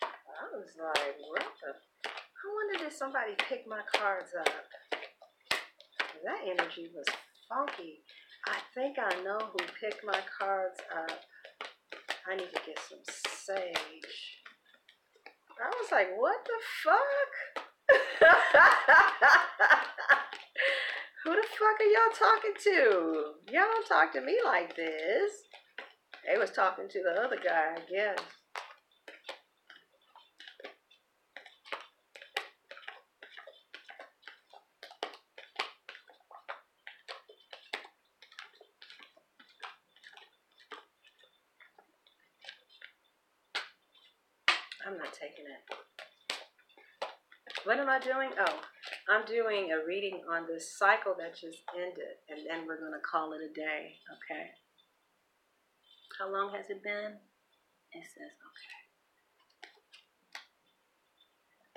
S1: I was like, what the? I wonder did somebody pick my cards up? That energy was funky. I think I know who picked my cards up. I need to get some sage. I was like, what the fuck? Who the fuck are y'all talking to? Y'all don't talk to me like this. They was talking to the other guy, I guess. I'm not taking it. What am I doing? Oh, I'm doing a reading on this cycle that just ended, and then we're going to call it a day, okay? How long has it been? It says,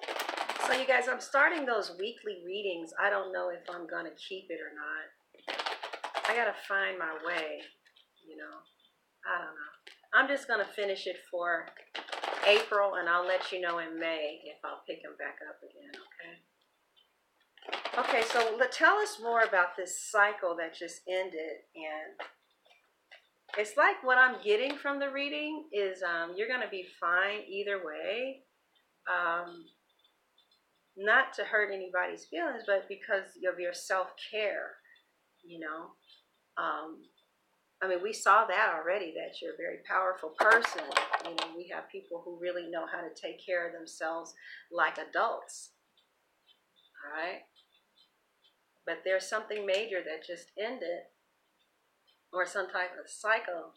S1: okay. So you guys, I'm starting those weekly readings. I don't know if I'm going to keep it or not. I got to find my way, I don't know. I'm just going to finish it for April, and I'll let you know in May if I'll pick them back up again, okay? Okay, so tell us more about this cycle that just ended. And it's like what I'm getting from the reading is you're going to be fine either way. Not to hurt anybody's feelings, but because of your self-care, I mean, we saw that already, that you're a very powerful person. We have people who really know how to take care of themselves like adults. All right? But there's something major that just ended, or some type of cycle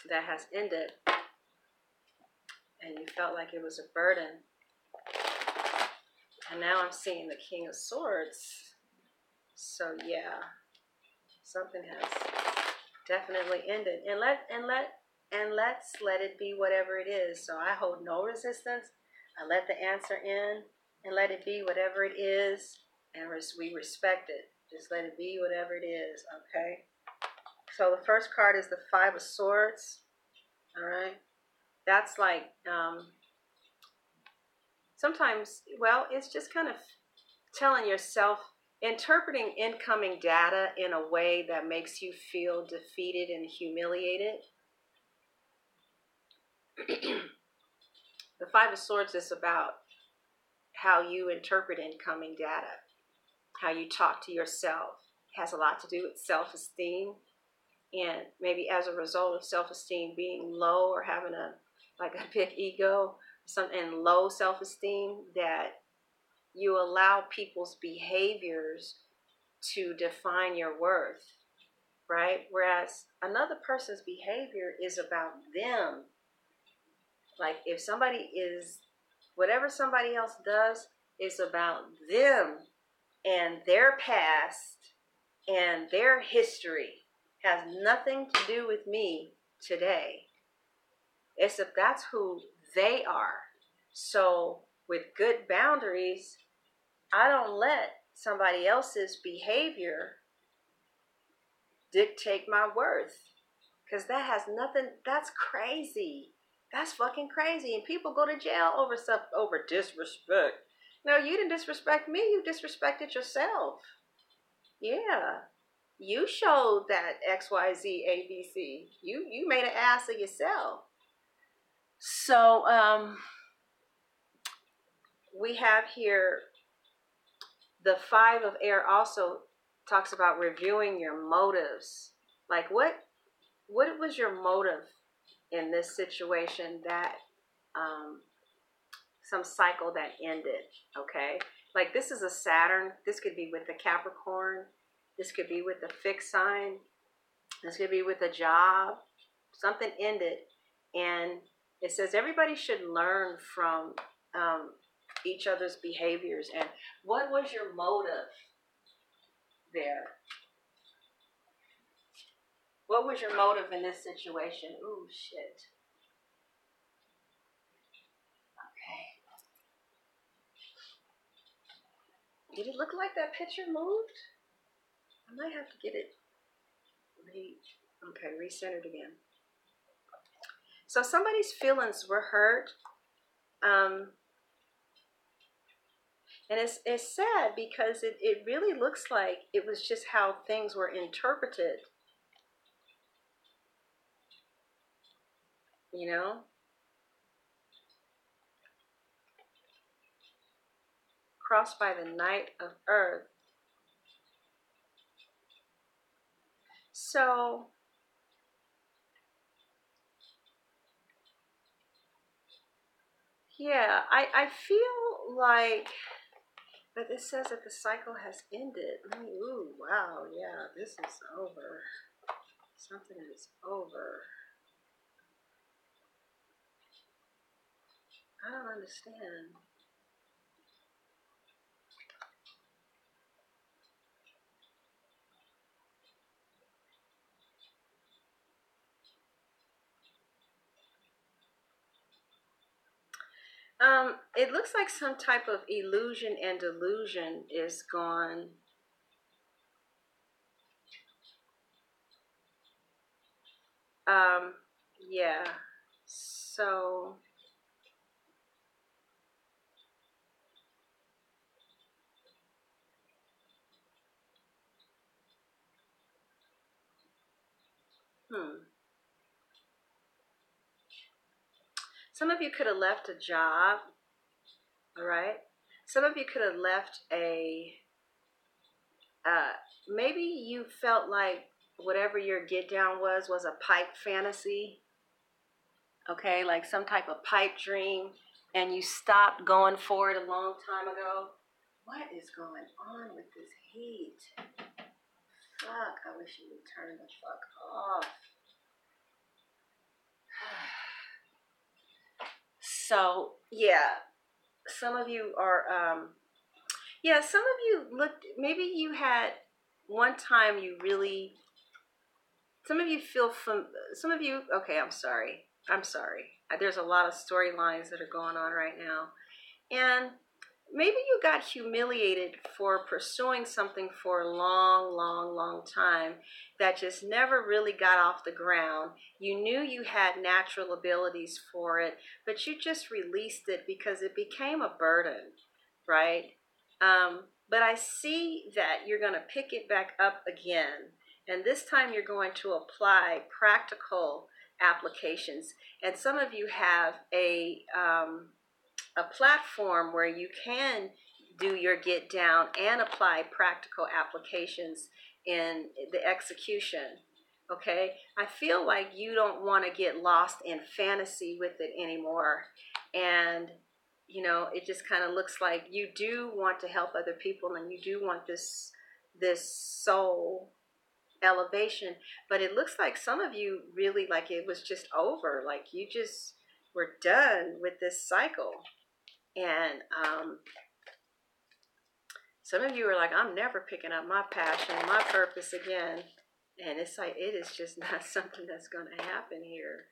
S1: that has ended, and you felt like it was a burden. And now I'm seeing the King of Swords. So yeah, something has definitely ended, and let's let it be whatever it is. So I hold no resistance. I let the answer in, and let it be whatever it is, and we respect it. Just let it be whatever it is, okay? So the first card is the 5 of Swords. All right, that's like sometimes, well, it's just kind of telling yourself, interpreting incoming data in a way that makes you feel defeated and humiliated. The Five of Swords is about how you interpret incoming data, how you talk to yourself. It has a lot to do with self-esteem, and maybe as a result of self-esteem being low or having a big ego, and low self-esteem, that you allow people's behaviors to define your worth, right? Whereas another person's behavior is about them. Like if somebody is, whatever somebody else does is about them and their past and their history, has nothing to do with me today. That's who they are. So with good boundaries, I don't let somebody else's behavior dictate my worth, because that has nothing. That's crazy. That's fucking crazy. And people go to jail over stuff, over disrespect. No, you didn't disrespect me. You disrespected yourself. Yeah. You showed that XYZ ABC. You made an ass of yourself. So we have here the Five of Air also talks about reviewing your motives. Like what was your motive in this situation, that some cycle that ended, okay? Like this is a Saturn. This could be with the Capricorn. This could be with the fixed sign. This could be with a job. Something ended, and it says everybody should learn from each other's behaviors. And what was your motive there? What was your motive in this situation? Ooh, shit. Okay. Did it look like that picture moved? I might have to get it recentered again. So somebody's feelings were hurt. And it's sad because it really looks like it was just how things were interpreted. You know? Crossed by the Knight of Earth. So yeah, I feel like, but it says that the cycle has ended. Ooh, wow, yeah, this is over. Something is over. I don't understand. It looks like some type of illusion and delusion is gone. Yeah. So some of you could have left a job, all right? Some of you could have left maybe you felt like whatever your get down was a pipe fantasy, okay? Like some type of pipe dream, and you stopped going for it a long time ago. What is going on with this heat? Fuck, I wish you would turn the fuck off. So, yeah, some of you are, some of you looked, maybe you had one time you really, some of you okay, I'm sorry. There's a lot of storylines that are going on right now. And maybe you got humiliated for pursuing something for a long, long, long time that just never really got off the ground. You knew you had natural abilities for it, but you just released it because it became a burden, right? But I see that you're going to pick it back up again. And this time you're going to apply practical applications. And some of you have a platform where you can do your get down and apply practical applications in the execution. Okay, I feel like you don't want to get lost in fantasy with it anymore. And it just kind of looks like you do want to help other people, and you do want this soul elevation, but it looks like some of you really, like, it was just over, like you just were done with this cycle. And some of you are like, I'm never picking up my passion, my purpose again. And it's like, it is just not something that's going to happen here.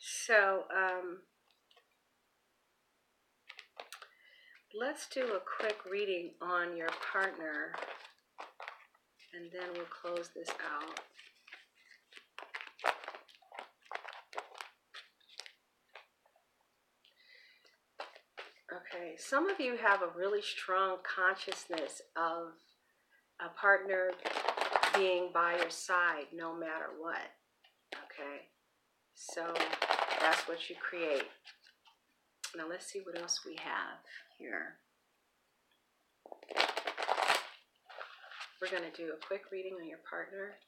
S1: So let's do a quick reading on your partner, and then we'll close this out. Okay, some of you have a really strong consciousness of a partner being by your side no matter what. Okay, so that's what you create. Now let's see what else we have here. We're going to do a quick reading on your partner.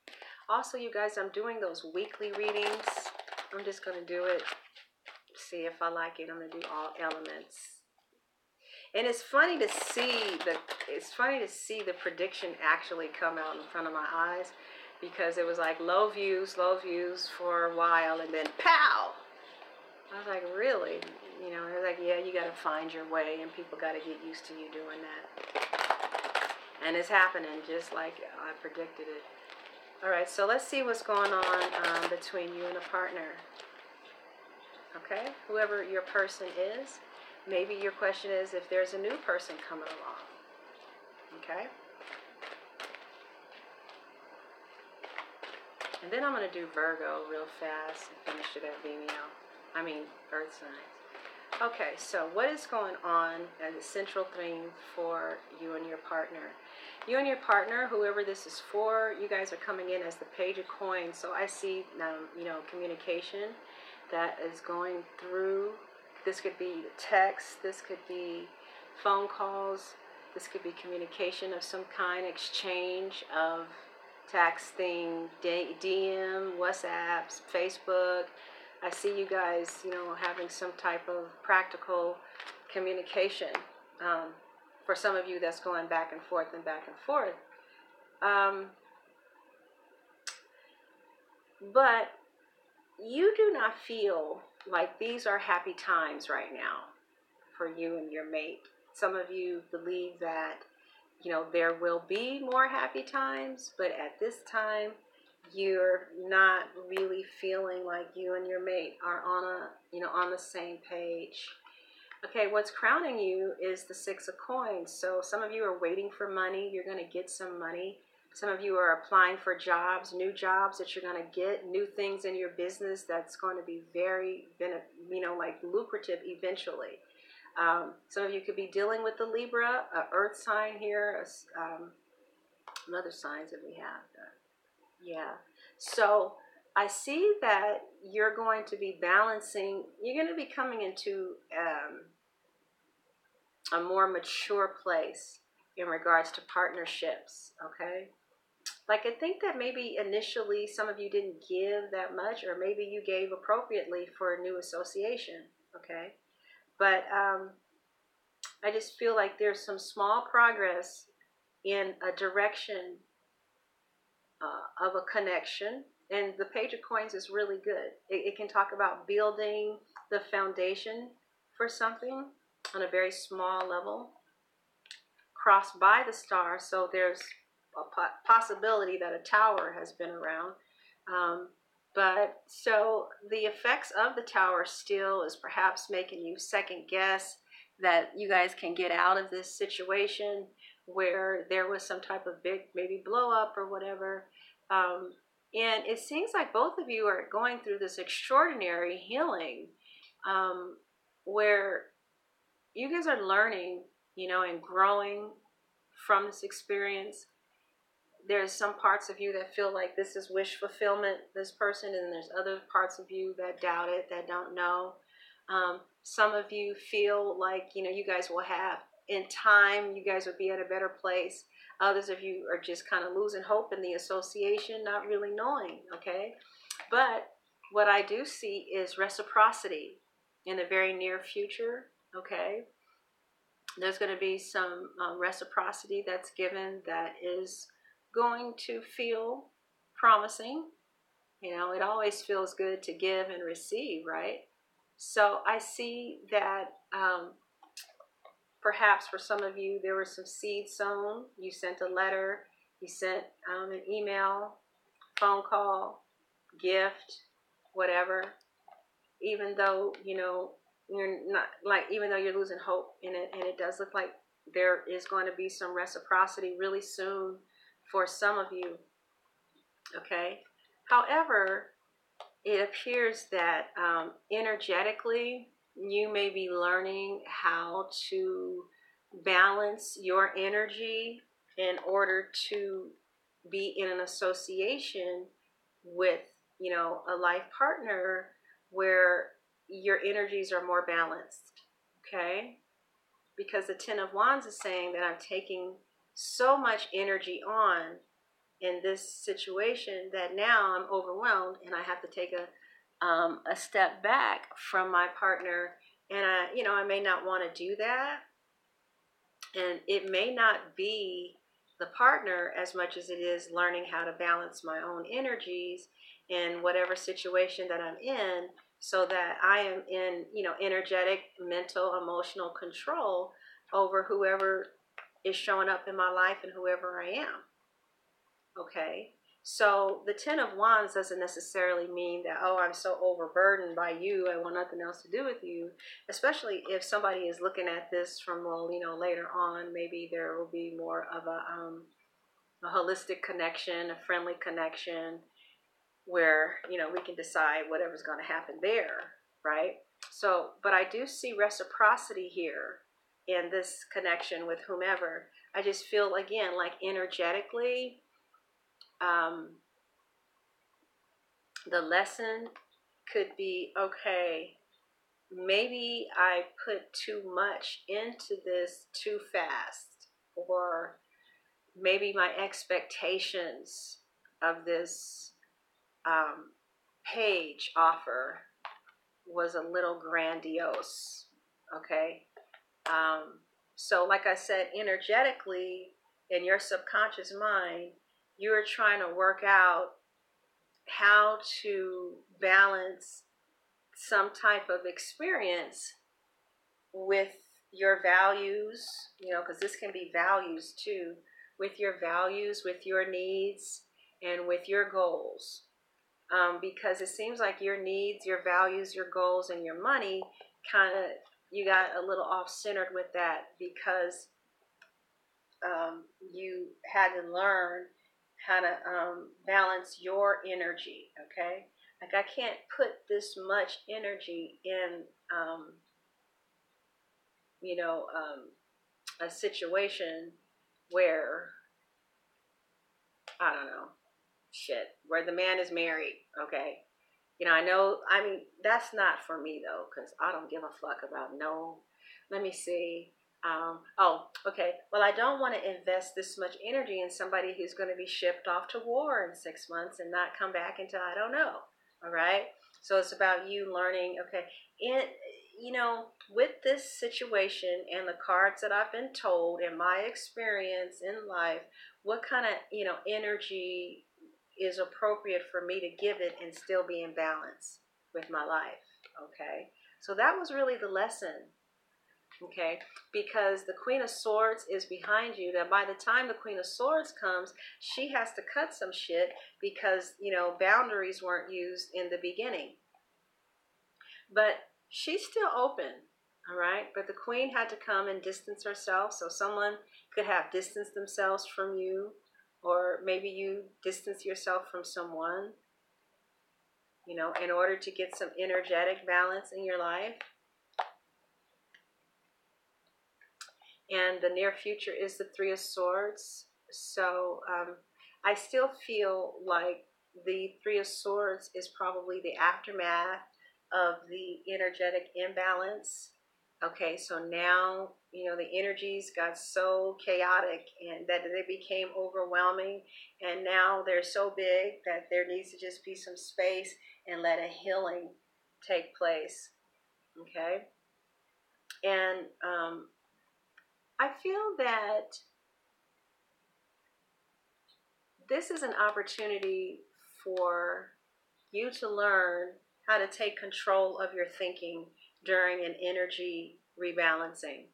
S1: Also, you guys, I'm doing those weekly readings. I'm just going to do it, see if I like it. I'm going to do all elements. And it's funny to see the prediction actually come out in front of my eyes, because it was like low views for a while, and then pow! I was like, really? It was like, yeah, you got to find your way, and people got to get used to you doing that. And it's happening just like I predicted it. All right, so let's see what's going on between you and a partner. Okay, whoever your person is. Maybe your question is if there's a new person coming along. Okay? And then I'm going to do Virgo real fast and finish it at Vimeo. Earth signs. Okay, so what is going on as a central theme for you and your partner? You and your partner, whoever this is for, you guys are coming in as the Page of Coins. So I see, communication that is going through. This could be text, this could be phone calls, this could be communication of some kind, exchange of texting, DM, WhatsApps, Facebook. I see you guys, having some type of practical communication. For some of you, that's going back and forth and back and forth. But you do not feel like these are happy times right now for you and your mate. Some of you believe that, there will be more happy times, but at this time, you're not really feeling like you and your mate are on the same page. Okay, what's crowning you is the Six of Coins. So some of you are waiting for money. You're going to get some money. Some of you are applying for jobs, new jobs that you're going to get, new things in your business that's going to be very, lucrative eventually. Some of you could be dealing with the Libra, Earth sign here, other signs that we have. Yeah. So I see that you're going to be balancing, you're going to be coming into a more mature place in regards to partnerships, okay? Like, I think that maybe initially some of you didn't give that much, or maybe you gave appropriately for a new association, okay? But I just feel like there's some small progress in a direction of a connection. And the Page of Coins is really good. It can talk about building the foundation for something on a very small level, crossed by the star. So there's a possibility that a tower has been around. But so the effects of the tower still is perhaps making you second guess that you guys can get out of this situation where there was some type of big maybe blow up or whatever. And it seems like both of you are going through this extraordinary healing where you guys are learning, and growing from this experience. There's some parts of you that feel like this is wish fulfillment, this person, and there's other parts of you that doubt it, that don't know. Some of you feel like, you guys will have, in time, you guys will be at a better place. Others of you are just kind of losing hope in the association, not really knowing, okay? But what I do see is reciprocity in the very near future, okay? There's going to be some reciprocity that's given that is going to feel promising. It always feels good to give and receive, right? So I see that perhaps for some of you, there was some seed sown. You sent a letter, you sent an email, phone call, gift, whatever. Even though, you're not, like, even though you're losing hope in it, and it does look like there is going to be some reciprocity really soon for some of you, okay? However, it appears that energetically, you may be learning how to balance your energy in order to be in an association with, a life partner where your energies are more balanced, okay? Because the Ten of Wands is saying that I'm taking so much energy on in this situation that now I'm overwhelmed and I have to take a step back from my partner, and I may not want to do that, and it may not be the partner as much as it is learning how to balance my own energies in whatever situation that I'm in, so that I am in, energetic, mental, emotional control over whoever is showing up in my life and whoever I am. Okay, so the Ten of Wands doesn't necessarily mean that, oh, I'm so overburdened by you, I want nothing else to do with you, especially if somebody is looking at this from, well, later on, maybe there will be more of a holistic connection, a friendly connection, where, we can decide whatever's going to happen there, right? So, but I do see reciprocity here in this connection with whomever. I just feel, again, like energetically, the lesson could be, okay, maybe I put too much into this too fast, or maybe my expectations of this page offer was a little grandiose, okay? So like I said, energetically, in your subconscious mind, you are trying to work out how to balance some type of experience with your values, because this can be values too, with your values, with your needs, and with your goals. Because it seems like your needs, your values, your goals, and your money you got a little off-centered with that, because you had to learn how to balance your energy, okay? Like, I can't put this much energy in, a situation where, I don't know, where the man is married, okay? That's not for me, though, because I don't give a fuck about let me see. Okay. Well, I don't want to invest this much energy in somebody who's going to be shipped off to war in 6 months and not come back until I don't know. All right. So it's about you learning. Okay. with this situation and the cards that I've been told and my experience in life, what kind of, energy is appropriate for me to give it and still be in balance with my life. Okay. So that was really the lesson. Okay. Because the Queen of Swords is behind you. That by the time the Queen of Swords comes, she has to cut some shit because, boundaries weren't used in the beginning. But she's still open, all right? But the queen had to come and distance herself. So someone could have distanced themselves from you, or maybe you distance yourself from someone, in order to get some energetic balance in your life. And the near future is the Three of Swords. So I still feel like the Three of Swords is probably the aftermath of the energetic imbalance. Okay, so now, the energies got so chaotic and that they became overwhelming. And now they're so big that there needs to just be some space and let a healing take place. Okay? And I feel that this is an opportunity for you to learn how to take control of your thinking during an energy rebalancing.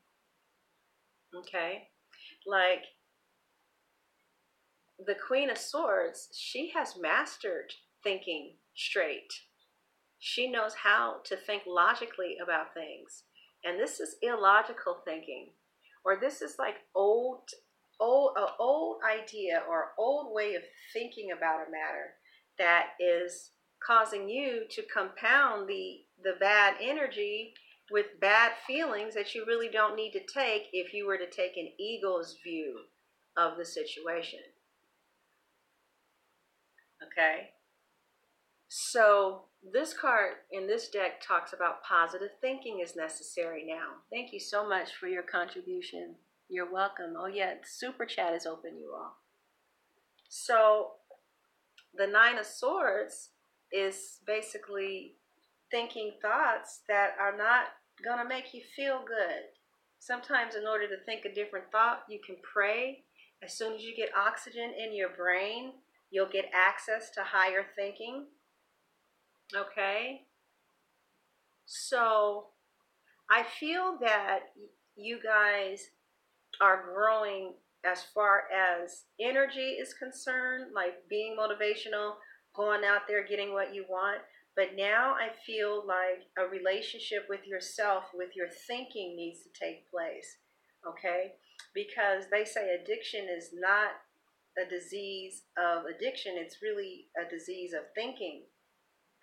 S1: Okay? Like the Queen of Swords, she has mastered thinking straight. She knows how to think logically about things. And this is illogical thinking. Or this is like old idea or old way of thinking about a matter that is causing you to compound the bad energy with bad feelings that you really don't need to take if you were to take an ego's view of the situation. Okay? So this card in this deck talks about positive thinking is necessary now. Thank you so much for your contribution. You're welcome. Oh yeah, super chat is open, you all. So the Nine of Swords is basically thinking thoughts that are not going to make you feel good. Sometimes in order to think a different thought, you can pray. As soon as you get oxygen in your brain, you'll get access to higher thinking. Okay? So I feel that you guys are growing as far as energy is concerned, like being motivational, going out there, getting what you want. But now I feel like a relationship with yourself, with your thinking needs to take place. Okay? Because they say addiction is not a disease of addiction, it's really a disease of thinking.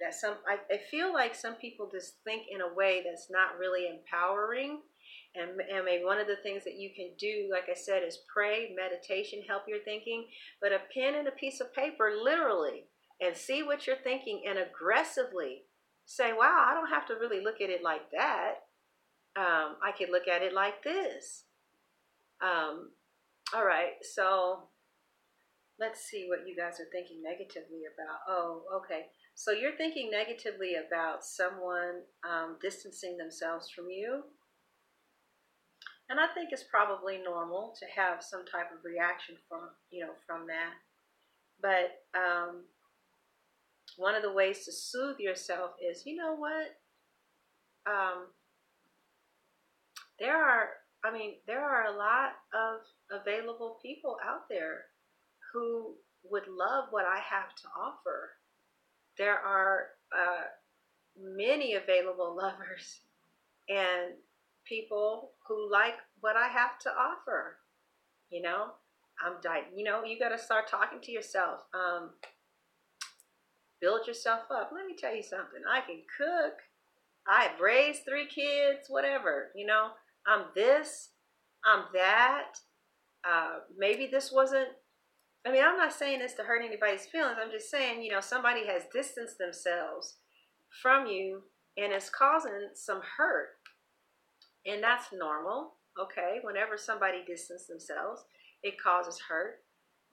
S1: That I feel like some people just think in a way that's not really empowering. And maybe one of the things that you can do, like I said, is pray, meditation, help your thinking. But a pen and a piece of paper, literally, and see what you're thinking and aggressively say, wow, I don't have to really look at it like that. I could look at it like this. All right, so let's see what you guys are thinking negatively about. Oh, okay. So you're thinking negatively about someone distancing themselves from you. And I think it's probably normal to have some type of reaction from that. But one of the ways to soothe yourself is, you know what? There are a lot of available people out there who would love what I have to offer. There are many available lovers and people who like what I have to offer. You got to start talking to yourself. Build yourself up. Let me tell you something. I can cook. I've raised 3 kids, whatever. I'm this, I'm that. Maybe this wasn't, I'm not saying this to hurt anybody's feelings. I'm just saying, somebody has distanced themselves from you and it's causing some hurt. And that's normal, okay? Whenever somebody distances themselves, it causes hurt.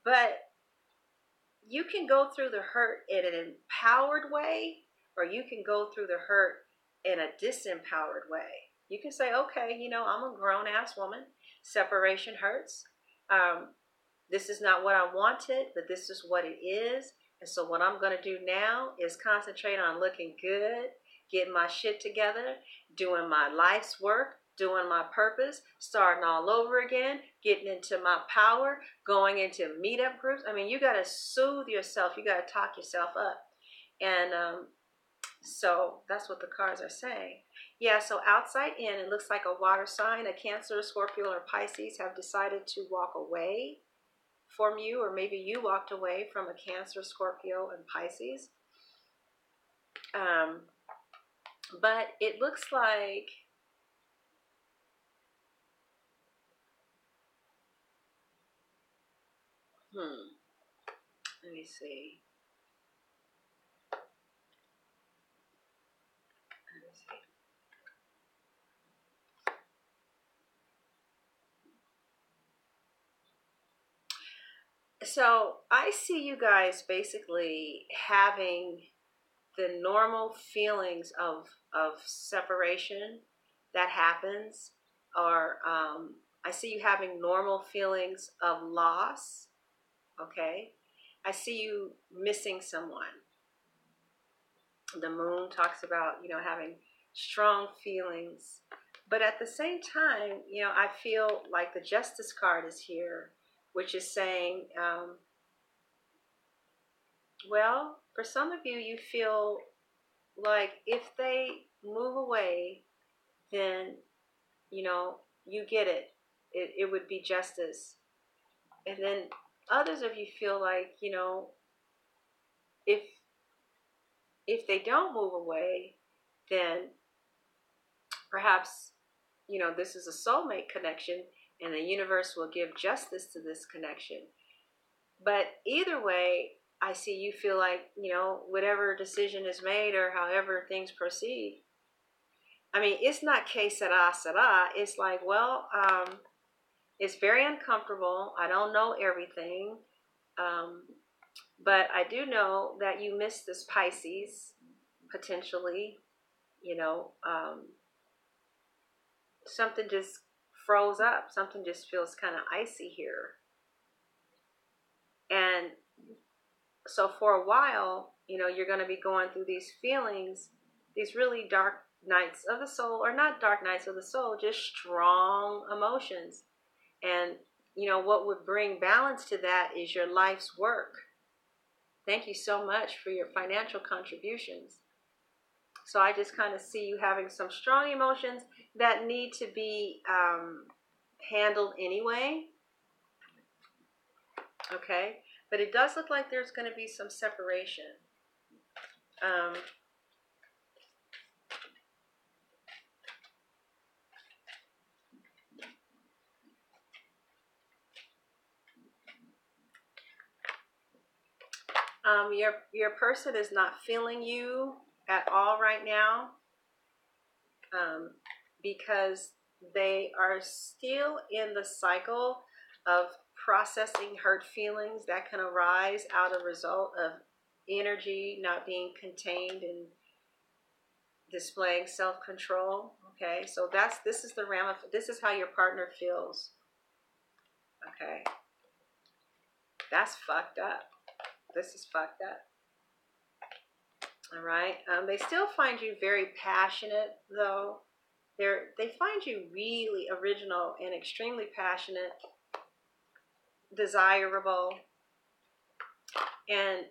S1: But you can go through the hurt in an empowered way, or you can go through the hurt in a disempowered way. You can say, okay, you know, I'm a grown ass woman. Separation hurts. This is not what I wanted, but this is what it is. And so what I'm going to do now is concentrate on looking good, getting my shit together, doing my life's work, doing my purpose, starting all over again, getting into my power, going into meetup groups. I mean, you got to soothe yourself. You got to talk yourself up. And so that's what the cards are saying. Yeah, so outside in, it looks like a water sign, a Cancer, Scorpio, or Pisces have decided to walk away from you, or maybe you walked away from a Cancer, Scorpio, and Pisces. But it looks like let me see. So I see you guys basically having the normal feelings of separation that happens, or I see you having normal feelings of loss. Okay, I see you missing someone. The moon talks about, you know, having strong feelings, but at the same time, you know, I feel like the Justice card is here, which is saying, well, for some of you, you feel like if they move away, then, you know, you get it. It would be justice. And then others of you feel like, you know, if they don't move away, then perhaps, you know, this is a soulmate connection and the universe will give justice to this connection. But either way, I see you feel like, you know, whatever decision is made or however things proceed, I mean, it's not que sera, sera. It's like, well, it's very uncomfortable. I don't know everything. But I do know that you missed this Pisces, potentially. You know, something just froze up. Something just feels kind of icy here. And so for a while, you know, you're going to be going through these feelings, these really dark nights of the soul, or not dark nights of the soul, just strong emotions. And, you know, what would bring balance to that is your life's work. Thank you so much for your financial contributions. So I just kind of see you having some strong emotions that need to be handled anyway. Okay. But it does look like there's going to be some separation. Your person is not feeling you at all right now, because they are still in the cycle of processing hurt feelings that can arise out of result of energy not being contained and displaying self-control. Okay, so this is this is how your partner feels. Okay, that's fucked up. This is fucked up. All right. They still find you very passionate, though. They find you really original and extremely passionate, desirable, and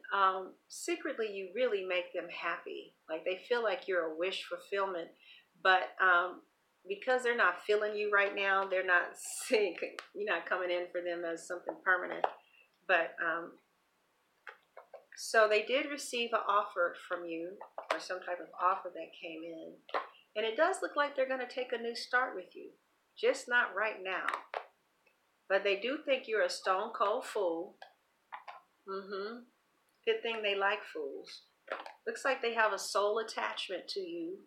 S1: secretly you really make them happy. Like they feel like you're a wish fulfillment, but because they're not feeling you right now, they're not seeing, you're not coming in for them as something permanent. But so they did receive an offer from you, or some type of offer that came in. And it does look like they're going to take a new start with you. Just not right now. But they do think you're a stone cold fool. Good thing they like fools. Looks like they have a soul attachment to you.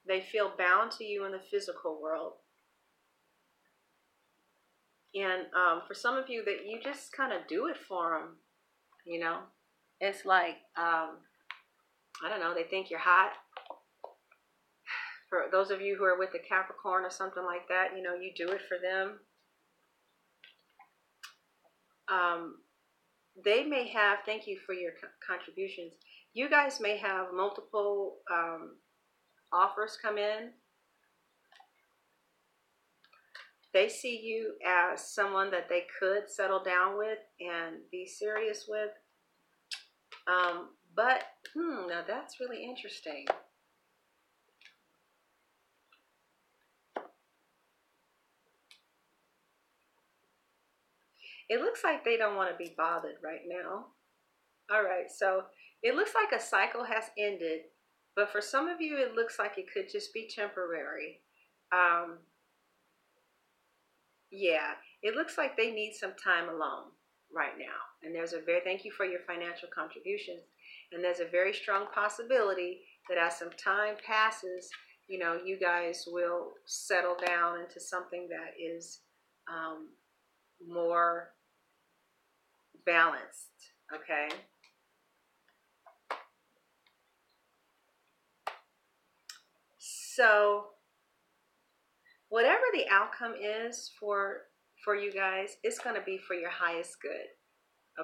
S1: They feel bound to you in the physical world. And for some of you, that you just kind of do it for them, you know. It's like, I don't know, they think you're hot. For those of you who are with the Capricorn or something like that, you know, you do it for them. They may have, thank you for your contributions. You guys may have multiple offers come in. They see you as someone that they could settle down with and be serious with. But now that's really interesting. It looks like they don't want to be bothered right now. All right, so it looks like a cycle has ended, but for some of you, it looks like it could just be temporary. Yeah, it looks like they need some time alone right now. And there's a thank you for your financial contributions. And there's a very strong possibility that as some time passes, you know, you guys will settle down into something that is more balanced, okay? So whatever the outcome is for you guys, it's going to be for your highest good,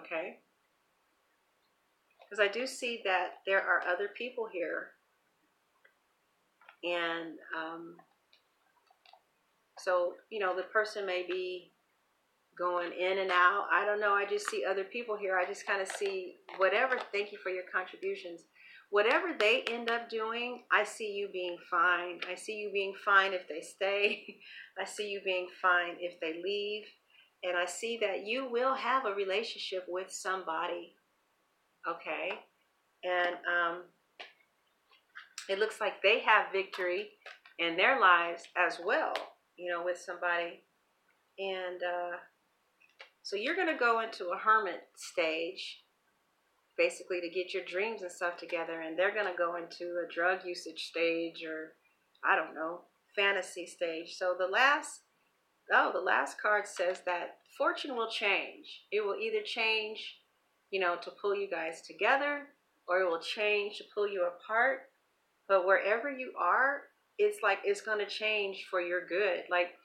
S1: okay? Because I do see that there are other people here. And so, you know, the person may be going in and out. I don't know. I just see other people here. I just kind of see whatever. Thank you for your contributions. Whatever they end up doing, I see you being fine. I see you being fine if they stay. I see you being fine if they leave. And I see that you will have a relationship with somebody. Okay. And it looks like they have victory in their lives as well, you know, with somebody. And so you're going to go into a hermit stage, basically to get your dreams and stuff together. And they're going to go into a drug usage stage, or I don't know, fantasy stage. So the last card says that fortune will change. It will either change, you know, to pull you guys together, or it will change to pull you apart. But wherever you are, it's like it's going to change for your good. Like,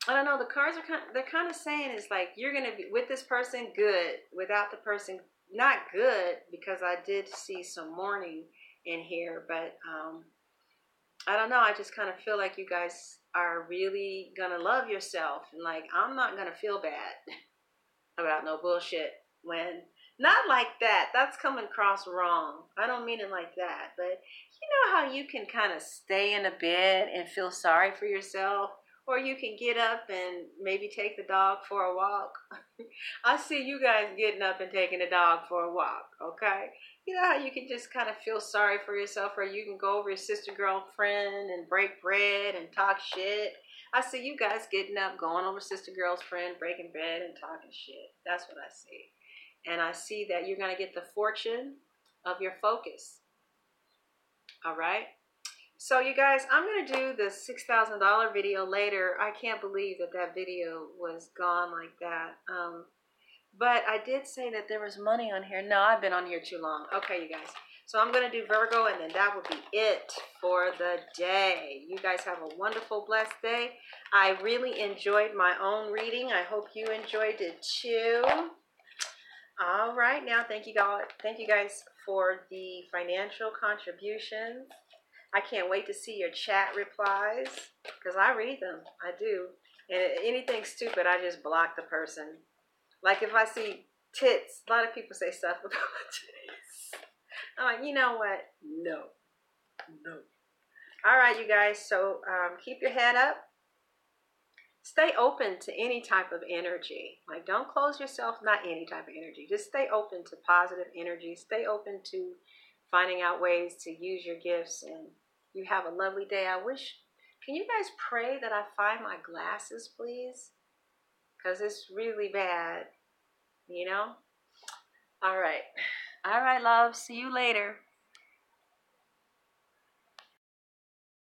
S1: I don't know, the cards are they're kind of saying it's like you're going to be with this person good, without the person not good, because I did see some mourning in here. But I don't know, I just kind of feel like you guys are really going to love yourself. And like, I'm not going to feel bad about no bullshit when... Not like that. That's coming across wrong. I don't mean it like that. But you know how you can kind of stay in a bed and feel sorry for yourself? Or you can get up and maybe take the dog for a walk. I see you guys getting up and taking the dog for a walk, okay? You know how you can just kind of feel sorry for yourself, or you can go over your sister girlfriend and break bread and talk shit. I see you guys getting up, going over sister girlfriend, breaking bread and talking shit. That's what I see. And I see that you're going to get the fortune of your focus. All right. So you guys, I'm going to do the $6,000 video later. I can't believe that video was gone like that. But I did say that there was money on here. No, I've been on here too long. Okay, you guys. So I'm going to do Virgo, and then that will be it for the day. You guys have a wonderful, blessed day. I really enjoyed my own reading. I hope you enjoyed it too. All right, now thank you guys for the financial contributions. I can't wait to see your chat replies, because I read them. I do. And anything stupid, I just block the person. Like if I see tits, a lot of people say stuff about tits. I'm like, you know what? No. All right, you guys. So keep your head up. Stay open to any type of energy. Like, don't close yourself, not any type of energy. Just stay open to positive energy. Stay open to finding out ways to use your gifts. And you have a lovely day. Can you guys pray that I find my glasses, please? Because it's really bad, you know? All right. All right, love. See you later.